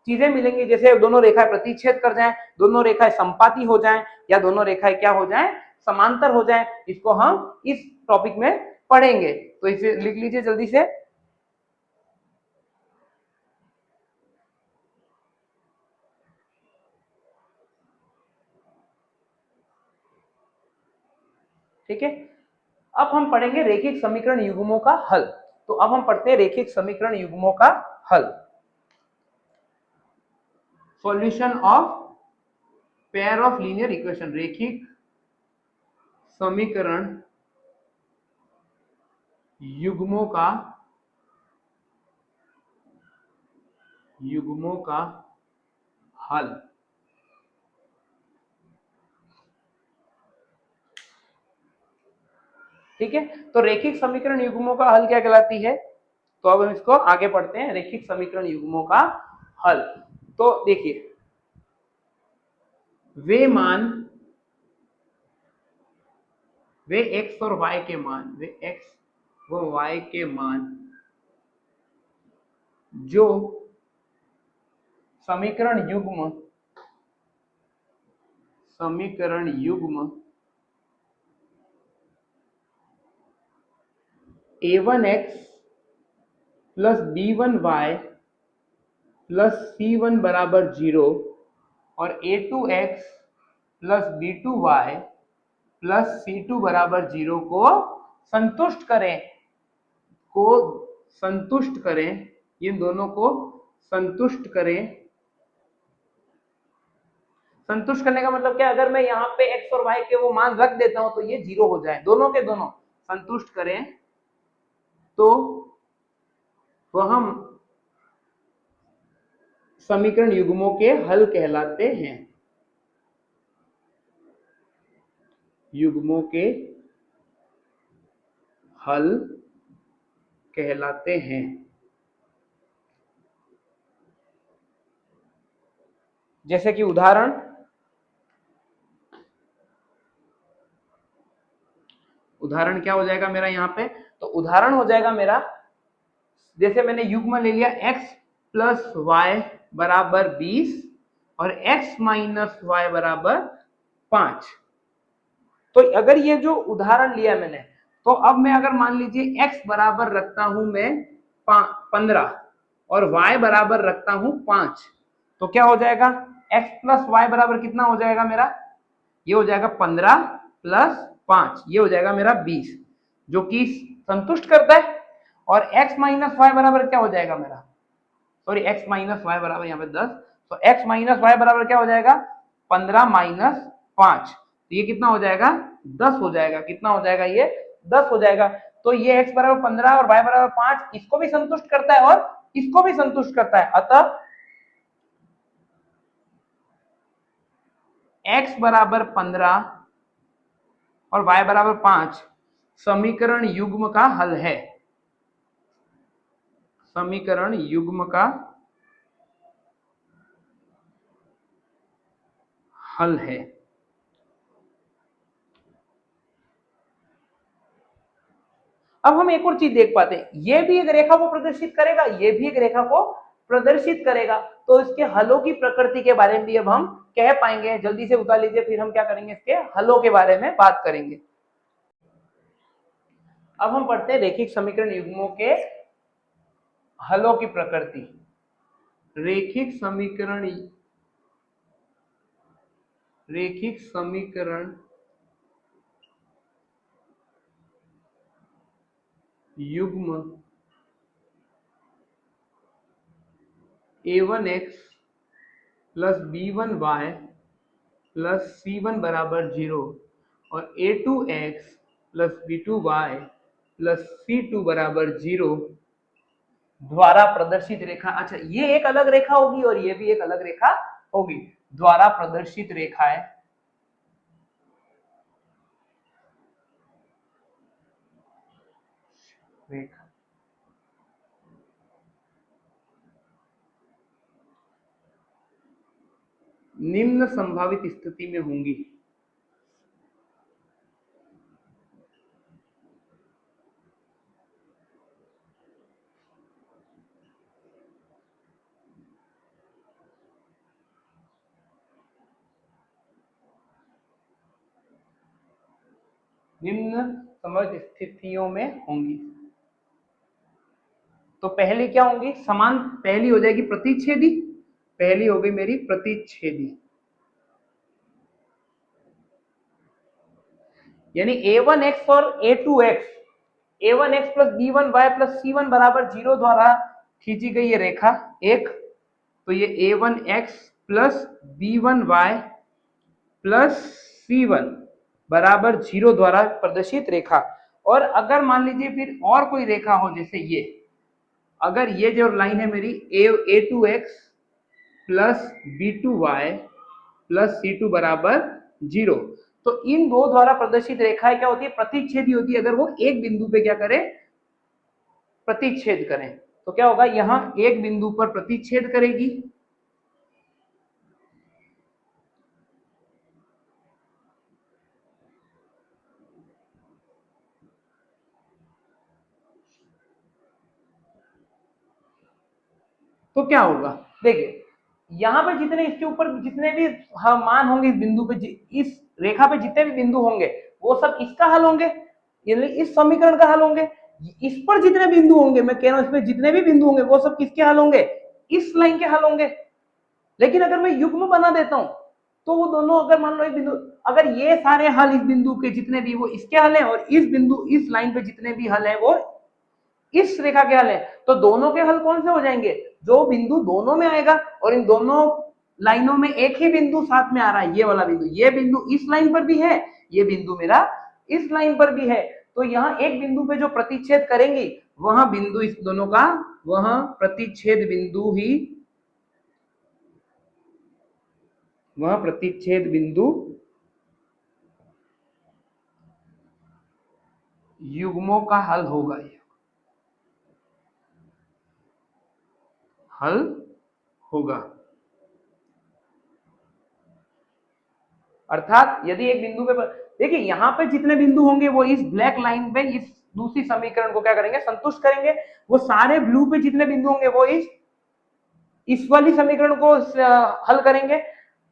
चीजें मिलेंगी। जैसे दोनों रेखाएं प्रतिच्छेद कर जाएं, दोनों रेखाएं संपाती हो जाएं, या दोनों रेखाएं क्या हो जाएं समांतर हो जाएं। इसको हम इस टॉपिक में पढ़ेंगे। तो इसे लिख लीजिए जल्दी से। ठीक है, अब हम पढ़ेंगे रेखिक समीकरण युग्मों का हल। तो अब हम पढ़ते हैं रेखिक समीकरण युग्मों का हल। Solution of pair of linear equation, रेखिक समीकरण युग्मों का हल। ठीक है, तो रेखिक समीकरण युग्मों का हल क्या कहलाती है, तो अब हम इसको आगे पढ़ते हैं। रेखिक समीकरण युग्मों का हल, तो देखिए वे मान, वे x और y के मान, वे x व y के मान जो समीकरण युग्म a1x plus b1y plus c1 बराबर 0 और a2x plus b2y plus c2 बराबर 0 को संतुष्ट करें, ये दोनों को संतुष्ट करें। संतुष्ट करने का मतलब क्या, अगर मैं यहाँ पे x और y के वो मान रख देता हूं तो ये 0 हो जाए, दोनों के दोनों संतुष्ट करें तो वह हम समीकरण युग्मों के हल कहलाते हैं, युग्मों के हल कहलाते हैं। जैसे कि उदाहरण क्या हो जाएगा मेरा यहाँ पे, तो उदाहरण हो जाएगा मेरा, जैसे मैंने युग्म ले लिया x प्लस वाई बराबर 20 और x माइनस वाई बराबर 5। तो अगर ये जो उदाहरण लिया मैंने, तो अब मैं अगर मान लीजिए x बराबर रखता हूं मैं 15 और y बराबर रखता हूं 5, तो क्या हो जाएगा x प्लस वाई बराबर कितना हो जाएगा मेरा, ये हो जाएगा 15 प्लस 5, ये हो जाएगा मेरा 20, जो कि संतुष्ट करता है। और x माइनस वाई बराबर क्या हो जाएगा मेरा, सॉरी x माइनस वाई बराबर यहाँ पे 10, तो x माइनस वाई बराबर क्या हो जाएगा 15 माइनस 5, तो ये कितना हो जाएगा 10 हो जाएगा। कितना हो जाएगा, ये 10 हो जाएगा। तो ये x बराबर 15 और y बराबर 5 इसको भी संतुष्ट करता है और इसको भी संतुष्ट करता है। अतः x बराबर 15 और y बराबर 5 समीकरण युग्म का हल है, समीकरण युग्म का हल है। अब हम एक और चीज देख पाते हैं, ये भी एक रेखा को प्रदर्शित करेगा, ये भी एक रेखा को प्रदर्शित करेगा, तो इसके हलों की प्रकृति के बारे में भी अब हम कह पाएंगे। जल्दी से उतार लीजिए, फिर हम क्या करेंगे, इसके हलों के बारे में बात करेंगे। अब हम पढ़ते हैं रेखिक समीकरण युग्मों के हलों की प्रकृति। रेखिक समीकरण युग्म a1x plus b1y plus c1 बराबर 0 और a2x plus b2y plus c2 बराबर 0 द्वारा प्रदर्शित रेखा। अच्छा, ये एक अलग रेखा होगी और ये भी एक अलग रेखा होगी। द्वारा प्रदर्शित रेखाएं रेखा निम्न संभावित स्थिति में होंगी। निम्न संभावित स्थितियों में होंगी। तो पहली क्या होंगी? समान। पहली हो जाएगी प्रतिच्छेदी। पहली हो गई मेरी प्रतिच्छेदी, यानी a1x और a2x, a1x plus b1y plus c1 बराबर 0 द्वारा खींची गई ये रेखा एक। तो ये a1x plus b1y plus c1 बराबर 0 द्वारा प्रदर्शित रेखा। और अगर मान लीजिए फिर और कोई रेखा हो, जैसे ये, अगर ये जो लाइन है मेरी a2x plus b2y plus c2 बराबर 0, तो इन दो द्वारा प्रदर्शित रेखाएं क्या होती है? प्रतिच्छेदी होती है। अगर वो एक बिंदु पे क्या करें? प्रतिच्छेद करें, तो क्या होगा? यहां एक बिंदु पर प्रतिच्छेद करेगी, तो क्या होगा? देखिए, यहां पे जितने इसके ऊपर जितने भी मान होंगे इस बिंदु पे, इस रेखा पे जितने भी बिंदु होंगे वो सब इसका हल होंगे, यानी इस समीकरण का हल होंगे। इस पर जितने बिंदु होंगे, मैं कह रहा हूं इसमें जितने भी बिंदु होंगे वो सब किसके हल होंगे? इस लाइन के हल होंगे। लेकिन अगर मैं युग्म बना देता हूं तो वो दोनों, अगर मान लो एक बिंदु, अगर ये सारे हल इस बिंदु के जितने भी वो इसके हल हैं और इस बिंदु इस लाइन पे जितने भी हल हैं वो इस रेखा के हल है, तो दोनों के हल कौन से हो जाएंगे? जो बिंदु दोनों में आएगा। और इन दोनों लाइनों में एक ही बिंदु साथ में आ रहा है, ये वाला बिंदु। ये बिंदु इस लाइन पर भी है, ये बिंदु मेरा इस लाइन पर भी है। तो यहाँ एक बिंदु पे जो प्रतिच्छेद करेंगी वहां बिंदु इस दोनों का, वहां प्रतिच्छेद बिंदु ही, वहां प्रतिच्छेद बिंदु युग्मों का हल होगा। ये हल होगा। अर्थात यदि एक बिंदु पे, देखिए यहां पे जितने बिंदु होंगे वो इस ब्लैक लाइन पे इस दूसरी समीकरण को क्या करेंगे? संतुष्ट करेंगे। वो सारे ब्लू पे जितने बिंदु होंगे वो इस वाली समीकरण को हल करेंगे।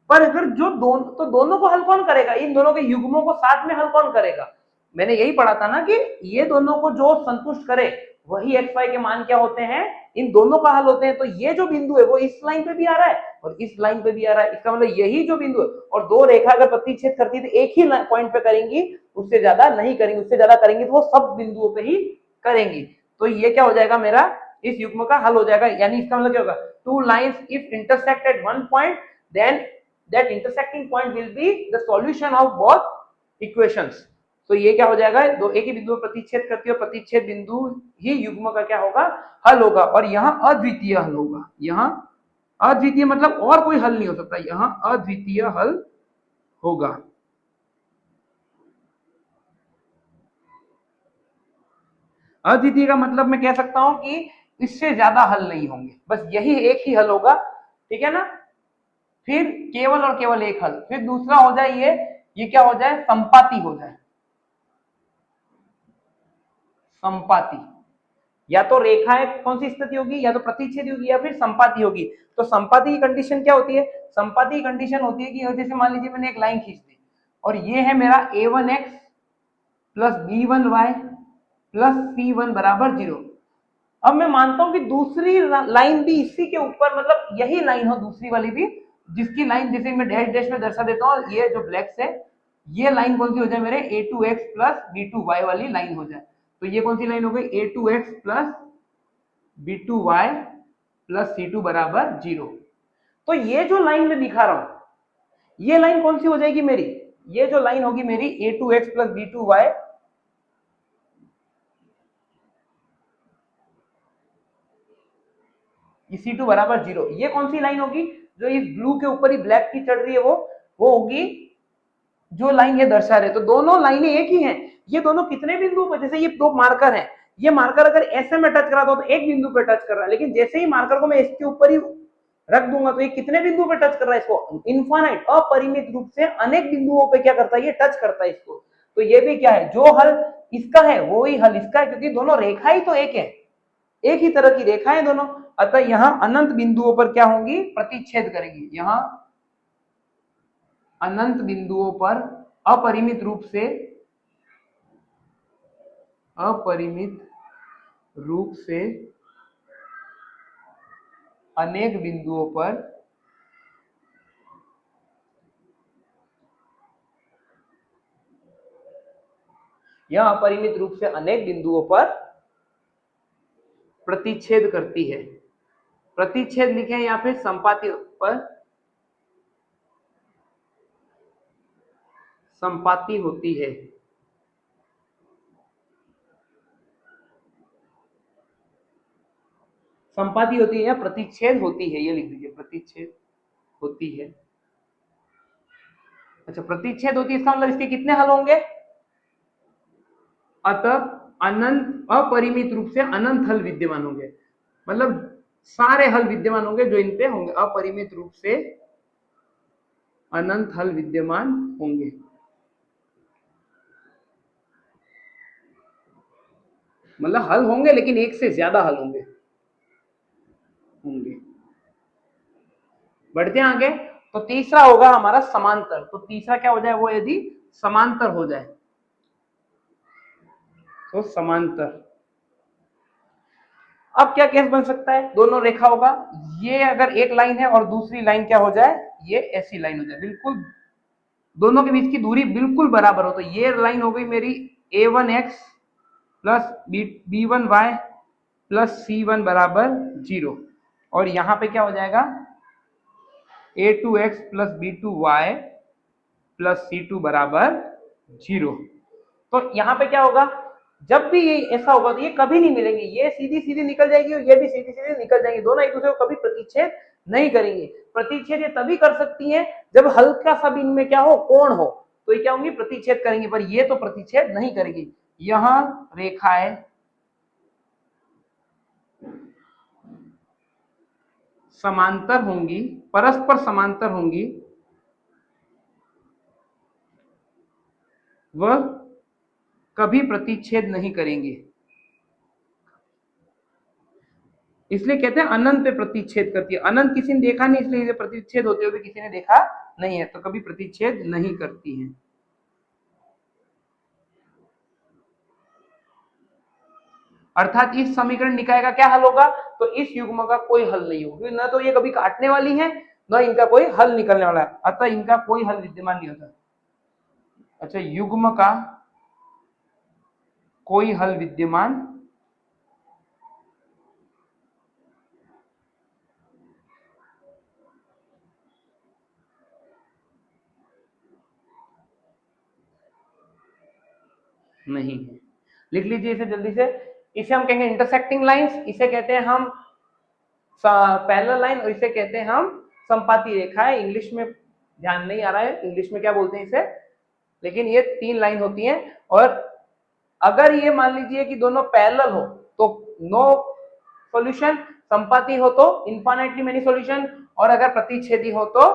पर अगर जो दोनों, तो दोनों को हल कौन करेगा? इन दोनों के युग्मों को साथ में हल कौन करेगा? मैंने यही पढ़ा था ना कि ये दोनों को जो संतुष्ट करे वही एक्स वाई के मान क्या होते हैं? इन दोनों का हल होते हैं। तो ये जो बिंदु है वो इस लाइन पे भी आ रहा है और इस लाइन पे भी आ रहा है। इसका मतलब यही जो बिंदु है, और दो रेखा अगर प्रतिच्छेद करती है तो एक ही पॉइंट पे करेंगी, उससे ज्यादा नहीं करेंगी। उससे ज्यादा करेंगी तो वो सब बिंदुओं पे ही करेंगी। तो ये क्या हो जाएगा? मेरा इस युग्म का हल हो जाएगा। यानी इसका मतलब क्या होगा? Two lines if intersect at one point, then that intersecting point will be the solution of both equations. तो ये क्या हो जाएगा? दो एक ही बिंदु पर प्रतिच्छेद करती है, प्रतिच्छेद बिंदु ही युग्म का क्या होगा? हल होगा। और यहाँ अद्वितीय हल होगा। यहाँ अद्वितीय मतलब और कोई हल नहीं हो सकता, यहाँ अद्वितीय हल होगा। अद्वितीय का मतलब मैं कह सकता हूं कि इससे ज्यादा हल नहीं होंगे, बस यही एक ही हल होगा। ठीक है ना? फिर केवल और केवल एक हल। फिर दूसरा हो जाए ये क्या हो जाए? संपाती हो जाए। संपाती, या तो रेखाएं कौन सी स्थिति होगी? या तो प्रतिच्छेदी होगी या फिर संपाती होगी। तो संपाती की कंडीशन क्या होती है? संपाती की कंडीशन होती है कि जैसे मान लीजिए मैंने एक लाइन खींच दी और ये है मेरा a1x plus b1y plus C1 बराबर 0। अब मैं मानता हूं कि दूसरी लाइन भी इसी के ऊपर, मतलब यही लाइन हो दूसरी वाली भी, जिसकी लाइन जिसे मैं डैश डैश में दर्शा देता हूं, ये जो ब्लैक से ये लाइन कौन सी हो जाए मेरे A2x प्लस B2y वाली लाइन हो जाए। तो ये कौन सी लाइन हो गई A2x plus B2y plus C2 बराबर 0। तो ये जो लाइन मैं दिखा रहा हूं ये लाइन कौन सी हो जाएगी मेरी, ये जो लाइन होगी मेरी A2x प्लस B2y C2 बराबर 0। ये कौन सी लाइन होगी जो इस ब्लू के ऊपर ही ब्लैक की चढ़ रही है, वो होगी जो लाइन ये दर्शा रहे। तो दोनों लाइनें एक ही हैं। ये दोनों कितने बिंदु पर, जैसे ये दो मार्कर हैं, ये मार्कर अगर ऐसे में टच करा दो तो एक बिंदु पे टच कर रहा है, लेकिन जैसे ही मार्कर को मैं इसके ऊपर ही रख दूंगा तो ये कितने बिंदु पे टच कर रहा है इसको, इनफाइनाइट अपरिमित रूप से अनेक बिंदुओं पे क्या करता है ये टच करता है इसको। तो ये भी क्या है, जो हल इसका है वो ही हल इसका है, क्योंकि दोनों रेखा ही तो एक है, एक ही तरह की रेखाएं दोनों। अतः यहां अनंत बिंदुओं पर क्या होंगी, प्रतिच्छेद करेंगी। यहां अनंत बिंदुओं पर अपरिमित रूप से अनेक बिंदुओं पर यह अपरिमित रूप से अनेक बिंदुओं पर प्रतिच्छेद करती है। प्रतिच्छेद लिखे या फिर संपाति पर संपाति होती है। संपाति होती है या प्रतिच्छेद होती है, ये लिख दीजिए, प्रतिच्छेद होती है। अच्छा, प्रतिच्छेद होती है इसका मतलब इसके कितने हल होंगे, अतः अनंत अपरिमित रूप से अनंत हल विद्यमान होंगे, मतलब सारे हल विद्यमान होंगे जो इन पे होंगे, अपरिमित रूप से अनंत हल विद्यमान होंगे। मतलब हल होंगे लेकिन एक से ज्यादा हल होंगे। बढ़ते हैं आगे, तो तीसरा होगा हमारा समांतर। तो तीसरा क्या हो जाए, वो यदि समांतर हो जाए तो समांतर। अब क्या केस बन सकता है, दोनों रेखा होगा, ये अगर एक लाइन है और दूसरी लाइन क्या हो जाए, ये ऐसी लाइन हो जाए, बिल्कुल दोनों के बीच की दूरी बिल्कुल बराबर हो। तो ये लाइन हो गई मेरी A1x plus B1y plus C1 बराबर 0, और यहां पे क्या हो जाएगा A2x plus B2y plus C2 बराबर 0। तो यहां पे क्या होगा, जब भी ये ऐसा होगा तो ये कभी नहीं मिलेंगे, ये सीधी सीधी निकल जाएगी और ये भी सीधी सीधी निकल जाएंगी, दोनों एक दूसरे को कभी प्रतिच्छेद नहीं करेंगे। प्रतिच्छेद ये तभी कर सकती हैं जब हल्का सा भी इनमें क्या हो, कोण हो, तो ये क्या होंगी, प्रतिच्छेद करेंगे, पर ये तो प्रतिच्छेद नहीं करेगी। यहां रेखाएं समांतर होंगी, परस्पर समांतर होंगी, वह कभी प्रतिच्छेद नहीं करेंगे, इसलिए कहते हैं अनंत पे प्रतिच्छेद करती है। अनंत किसी ने देखा नहीं, इसलिए प्रतिच्छेद होते हुए किसी ने देखा नहीं है, तो कभी प्रतिच्छेद नहीं करती हैं। अर्थात इस समीकरण निकाय का क्या हल होगा, तो इस युग्म का कोई हल नहीं होगा, न तो ये कभी काटने वाली है न इनका कोई हल निकलने वाला है, अतः इनका कोई हल विद्यमान नहीं होता। अच्छा, युग्म का कोई हल विद्यमान नहीं है। लिख लीजिए इसे जल्दी से, इसे हम कहेंगे इंटरसेक्टिंग लाइंस, इसे कहते हैं हम पैरेलल लाइन, और इसे कहते हैं हम संपाती रेखा है। इंग्लिश में ध्यान नहीं आ रहा है इंग्लिश में क्या बोलते हैं इसे, लेकिन ये तीन लाइन होती हैं। और अगर ये मान लीजिए कि दोनों पैरेलल हो तो नो सॉल्यूशन, संपाती हो तो इनफाइनाइटली मेनी सॉल्यूशन, और अगर प्रतिच्छेदी हो तो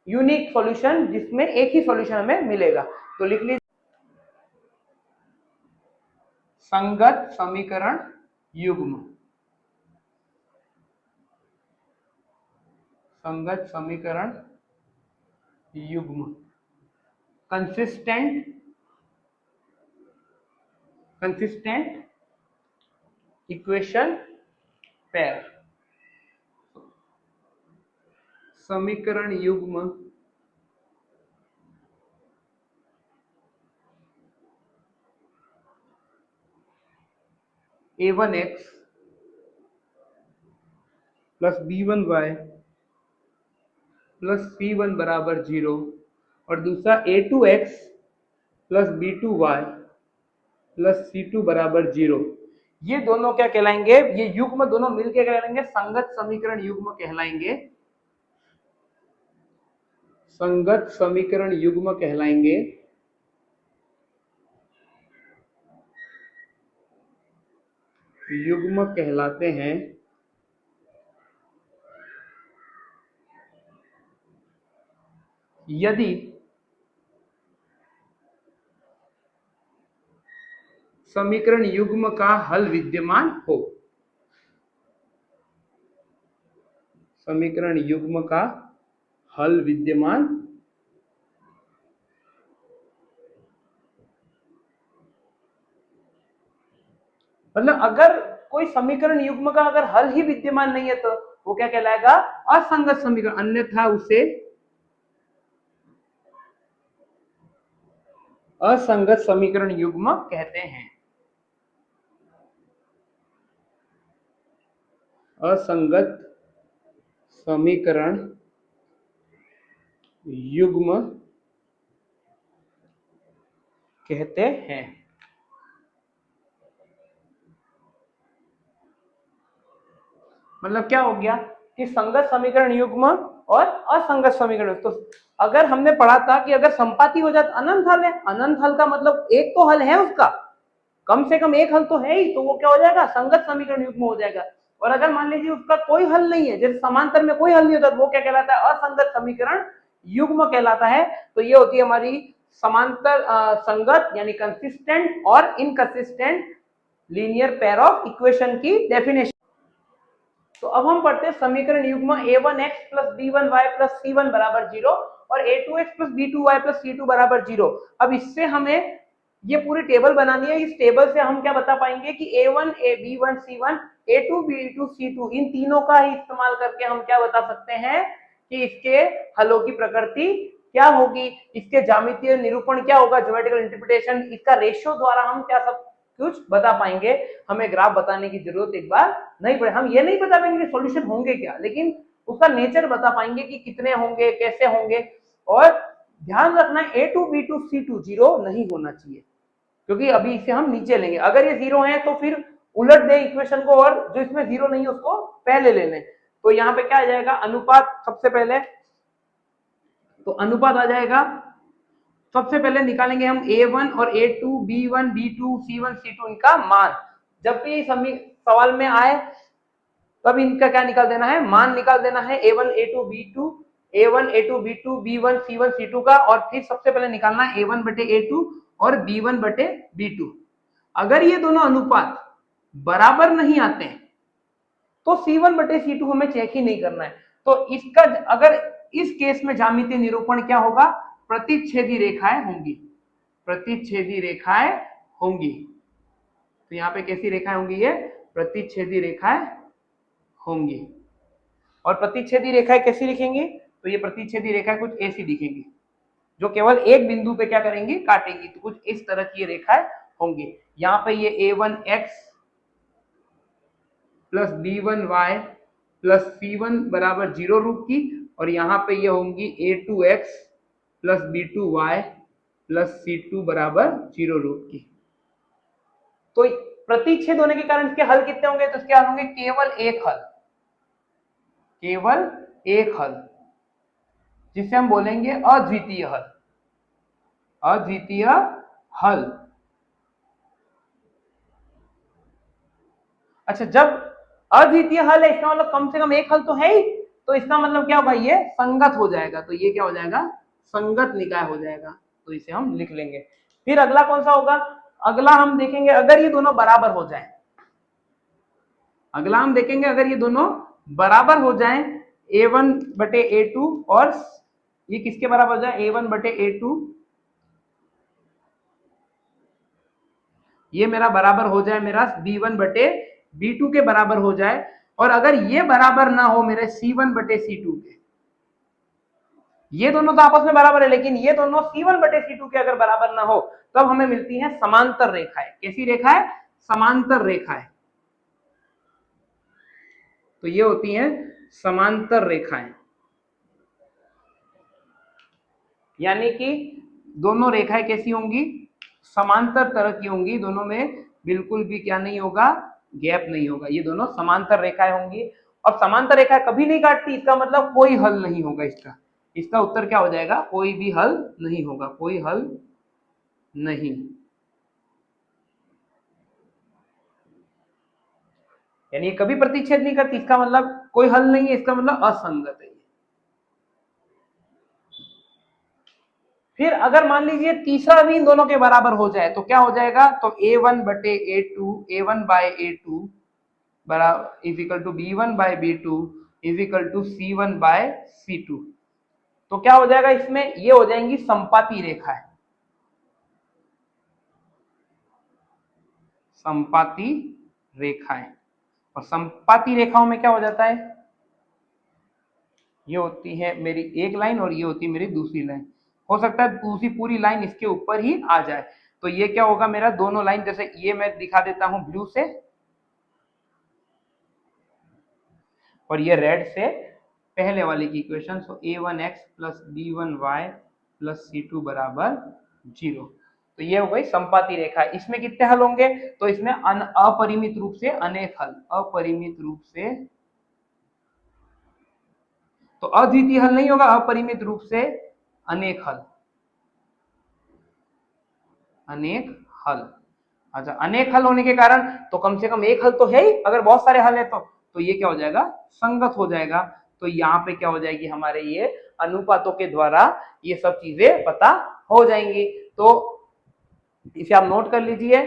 यूनिक सॉल्यूशन जिसमें एक ही सॉल्यूशन हमें मिलेगा। तो लिख लीजिए संगत समीकरण युग्म, संगत समीकरण युग्म, कंसिस्टेंट कंसिस्टेंट इक्वेशन पेयर, समीकरण युग्म a1x plus b1y plus c1 बराबर 0 और दूसरा a2x plus b2y plus c2 बराबर 0, ये दोनों क्या कहलाएंगे, ये युग्म दोनों मिलकर कहलाएंगे संगत समीकरण युग्म कहलाएंगे, संगत समीकरण युग्म कहलाएंगे। युग्म कहलाते हैं यदि समीकरण युग्म का हल विद्यमान हो, समीकरण युग्म का हल विद्यमान मतलब अगर कोई समीकरण युग्म का अगर हल ही विद्यमान नहीं है तो वो क्या कहलाएगा, असंगत समीकरण, अन्यथा उसे असंगत समीकरण युग्म कहते हैं। असंगत समीकरण युग्म कहते हैं। मतलब क्या हो गया कि संगत समीकरण युग्म और असंगत समीकरण, तो अगर हमने पढ़ा था कि अगर संपाती हो जाता अनंत हल है, अनंत हल का मतलब एक तो हल है उसका, कम से कम एक हल तो है ही, तो वो क्या हो जाएगा, संगत समीकरण युग्म हो जाएगा। और अगर मान लीजिए उसका कोई हल नहीं है, जैसे समांतर में कोई हल नहीं होता, तो वो क्या कहलाता है, असंगत समीकरण युग्म कहलाता है। तो ये होती है हमारी समांतर संगत यानी कंसिस्टेंट और inconsistent linear pair of equation की डेफिनेशन। तो अब हम पढ़ते हैं समीकरण युग्म a1x plus b1y plus c1 बराबर 0 और a2x plus b2y plus c2 बराबर 0। अब इससे हमें ये पूरी टेबल बनानी है। इस टेबल से हम क्या बता पाएंगे कि a1 b1 c1 a2 b2 c2 इन तीनों का ही इस्तेमाल करके हम क्या बता सकते हैं कि इसके हलों की प्रकृति क्या होगी, इसके ज्यामितीय निरूपण क्या होगा, ज्योमेट्रिकल इंटरप्रिटेशन, इसका रेशियो द्वारा हम क्या सब कुछ बता पाएंगे। हमें ग्राफ बताने की जरूरत एक बार नहीं पड़े, हम ये नहीं बता पाएंगे कि सॉल्यूशन होंगे क्या, लेकिन उसका नेचर बता पाएंगे कि कितने होंगे, कैसे होंगे। और ध्यान रखना a2 b2 c2 जीरो नहीं होना चाहिए, क्योंकि अभी इसे हम नीचे लेंगे। अगर ये जीरो है तो फिर उलट दे इक्वेशन को और जो इसमें जीरो नहीं है उसको पहले ले लें। तो यहाँ पे क्या आ जाएगा, अनुपात सबसे पहले, तो अनुपात आ जाएगा, सबसे पहले निकालेंगे हम a1 और a2 b1 b2 c1 c2 इनका मान। जब भी सवाल में आए तब इनका क्या निकाल देना है, मान निकाल देना है a1 a2 b2 a1 a2 b2 b1 c1 c2 का, और फिर सबसे पहले निकालना है a1 बटे a2 और b1 बटे b2। अगर ये दोनों अनुपात बराबर नहीं आते हैं तो c1 बटे c2 हमें चेक ही नहीं करना है। तो इसका अगर इस केस में ज्यामितीय निरूपण क्या होगा, प्रतिच्छेदी रेखाएं होंगी, प्रतिच्छेदी रेखाएं होंगी। तो यहाँ पे कैसी रेखाएं होंगी, ये प्रतिच्छेदी रेखाएं होंगी। और प्रतिच्छेदी रेखाएं कैसी लिखेंगे, तो ये प्रतिच्छेदी रेखाएं कुछ ऐसी दिखेंगी जो केवल एक बिंदु पे क्या करेंगी, काटेंगी। तो कुछ इस तरह की रेखाएं होंगी। यहाँ पे ये a1x plus b1y plus c1 बराबर 0 रूप की, और यहाँ पे ये होंगी a2x plus b2y plus c2 बराबर 0 रूप की। तो प्रतिच्छेद होने के कारण इसके हल कितने होंगे, तो इसके हल होंगे केवल एक हल, केवल एक हल, जिसे हम बोलेंगे अद्वितीय हल, अद्वितीय हल। अच्छा, जब अद्वितीय हल है इसका मतलब कम से कम एक हल तो है ही, तो इसका मतलब क्या होगा, ये संगत हो जाएगा। तो ये क्या हो जाएगा, संगत निकाय हो जाएगा। तो इसे हम लिख लेंगे। फिर अगला कौन सा होगा, अगला हम देखेंगे अगर ये दोनों बराबर हो जाएं, अगला हम देखेंगे अगर ये दोनों बराबर हो जाएं, a1 बटे a2, और ये किसके बराबर हो जाए, a1 बटे a2 ये मेरा बराबर हो जाए मेरा B1 बटे B2 के बराबर हो जाए, और अगर ये बराबर ना हो मेरे C1 बटे C2 के, ये दोनों तो आपस में बराबर है लेकिन ये दोनों C1 बटे C2 के अगर बराबर ना हो, तब हमें मिलती है समांतर रेखाएं। कैसी रेखा है? समांतर रेखाएं। तो ये होती हैं समांतर रेखाएं, यानी कि दोनों रेखाएं कैसी होंगी? समांतर तरह की होंगी, दोनों में बिल्कुल भी क्या नहीं होगा? गैप नहीं होगा। ये दोनों समांतर रेखाएं होंगी, और समांतर रेखाएं कभी नहीं काटती, इसका मतलब कोई हल नहीं होगा इसका। इसका उत्तर क्या हो जाएगा? कोई भी हल नहीं होगा, कोई हल नहीं। यानी ये कभी प्रतिच्छेद नहीं करती, इसका मतलब कोई हल नहीं है, इसका मतलब असंगत है। फिर अगर मान लीजिए तीसरा भी इन दोनों के बराबर हो जाए तो क्या हो जाएगा? तो A1 बटे A2, A1 बाय A2 बराबर is equal to B1 by B2 is equal to C1 by C2। तो क्या हो जाएगा इसमें? ये हो जाएंगी संपाती रेखाएं, संपाती रेखाएं। और संपाती रेखाओं में क्या हो जाता है? ये होती है मेरी एक लाइन और ये होती है मेरी दूसरी लाइन। हो सकता है दूसरी पूरी लाइन इसके ऊपर ही आ जाए। तो ये क्या होगा मेरा? दोनों लाइन, जैसे ये मैं दिखा देता हूं ब्लू से और ये रेड से, पहले वाले की इक्वेशन। सो A1x plus B1y plus C2 बराबर 0। तो ये हो गई संपाती रेखा। इसमें कितने हल होंगे? तो इसमें अपरिमित रूप से अनेक हल, अपरिमित रूप से, तो अद्वितीय हल नहीं होगा, अपरिमित रूप से अनेक हल, अनेक हल। अच्छा, अनेक हल होने के कारण तो कम से कम एक हल तो है ही, अगर बहुत सारे हल है तो ये क्या हो जाएगा? संगत हो जाएगा। तो यहाँ पे क्या हो जाएगी? हमारे ये अनुपातों के द्वारा ये सब चीजें पता हो जाएंगी। तो इसे आप नोट कर लीजिए।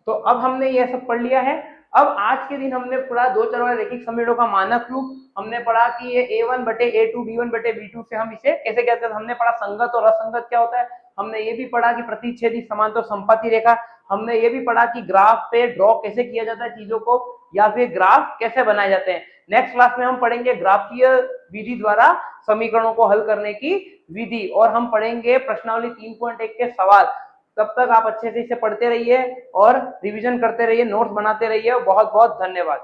तो अब हमने ये सब पढ़ लिया है। अब आज के दिन हमने पढ़ा दो चर वाले रैखिक समीकरणों का मानक रूप। हमने पढ़ा कि ये A1 बटे A2, B1 बटे B2 से हम इसे कैसे ज्ञात करते हैं। हमने पढ़ा संगत और असंगत क्या होता है। हमने ये भी पढ़ा कि प्रतिच्छेदी, समांतर और संपाती रेखा। हमने ये भी पढ़ा कि ग्राफ पे ड्रॉ कैसे किया जाता है चीजों को, या फिर ग्राफ कैसे बनाए जाते हैं। नेक्स्ट क्लास में हम पढ़ेंगे ग्राफीय विधि द्वारा समीकरणों को हल करने की विधि, और हम पढ़ेंगे प्रश्नावली 3.1 के सवाल। तब तक आप अच्छे से इसे पढ़ते रहिए और रिवीजन करते रहिए, नोट्स बनाते रहिए। बहुत बहुत धन्यवाद।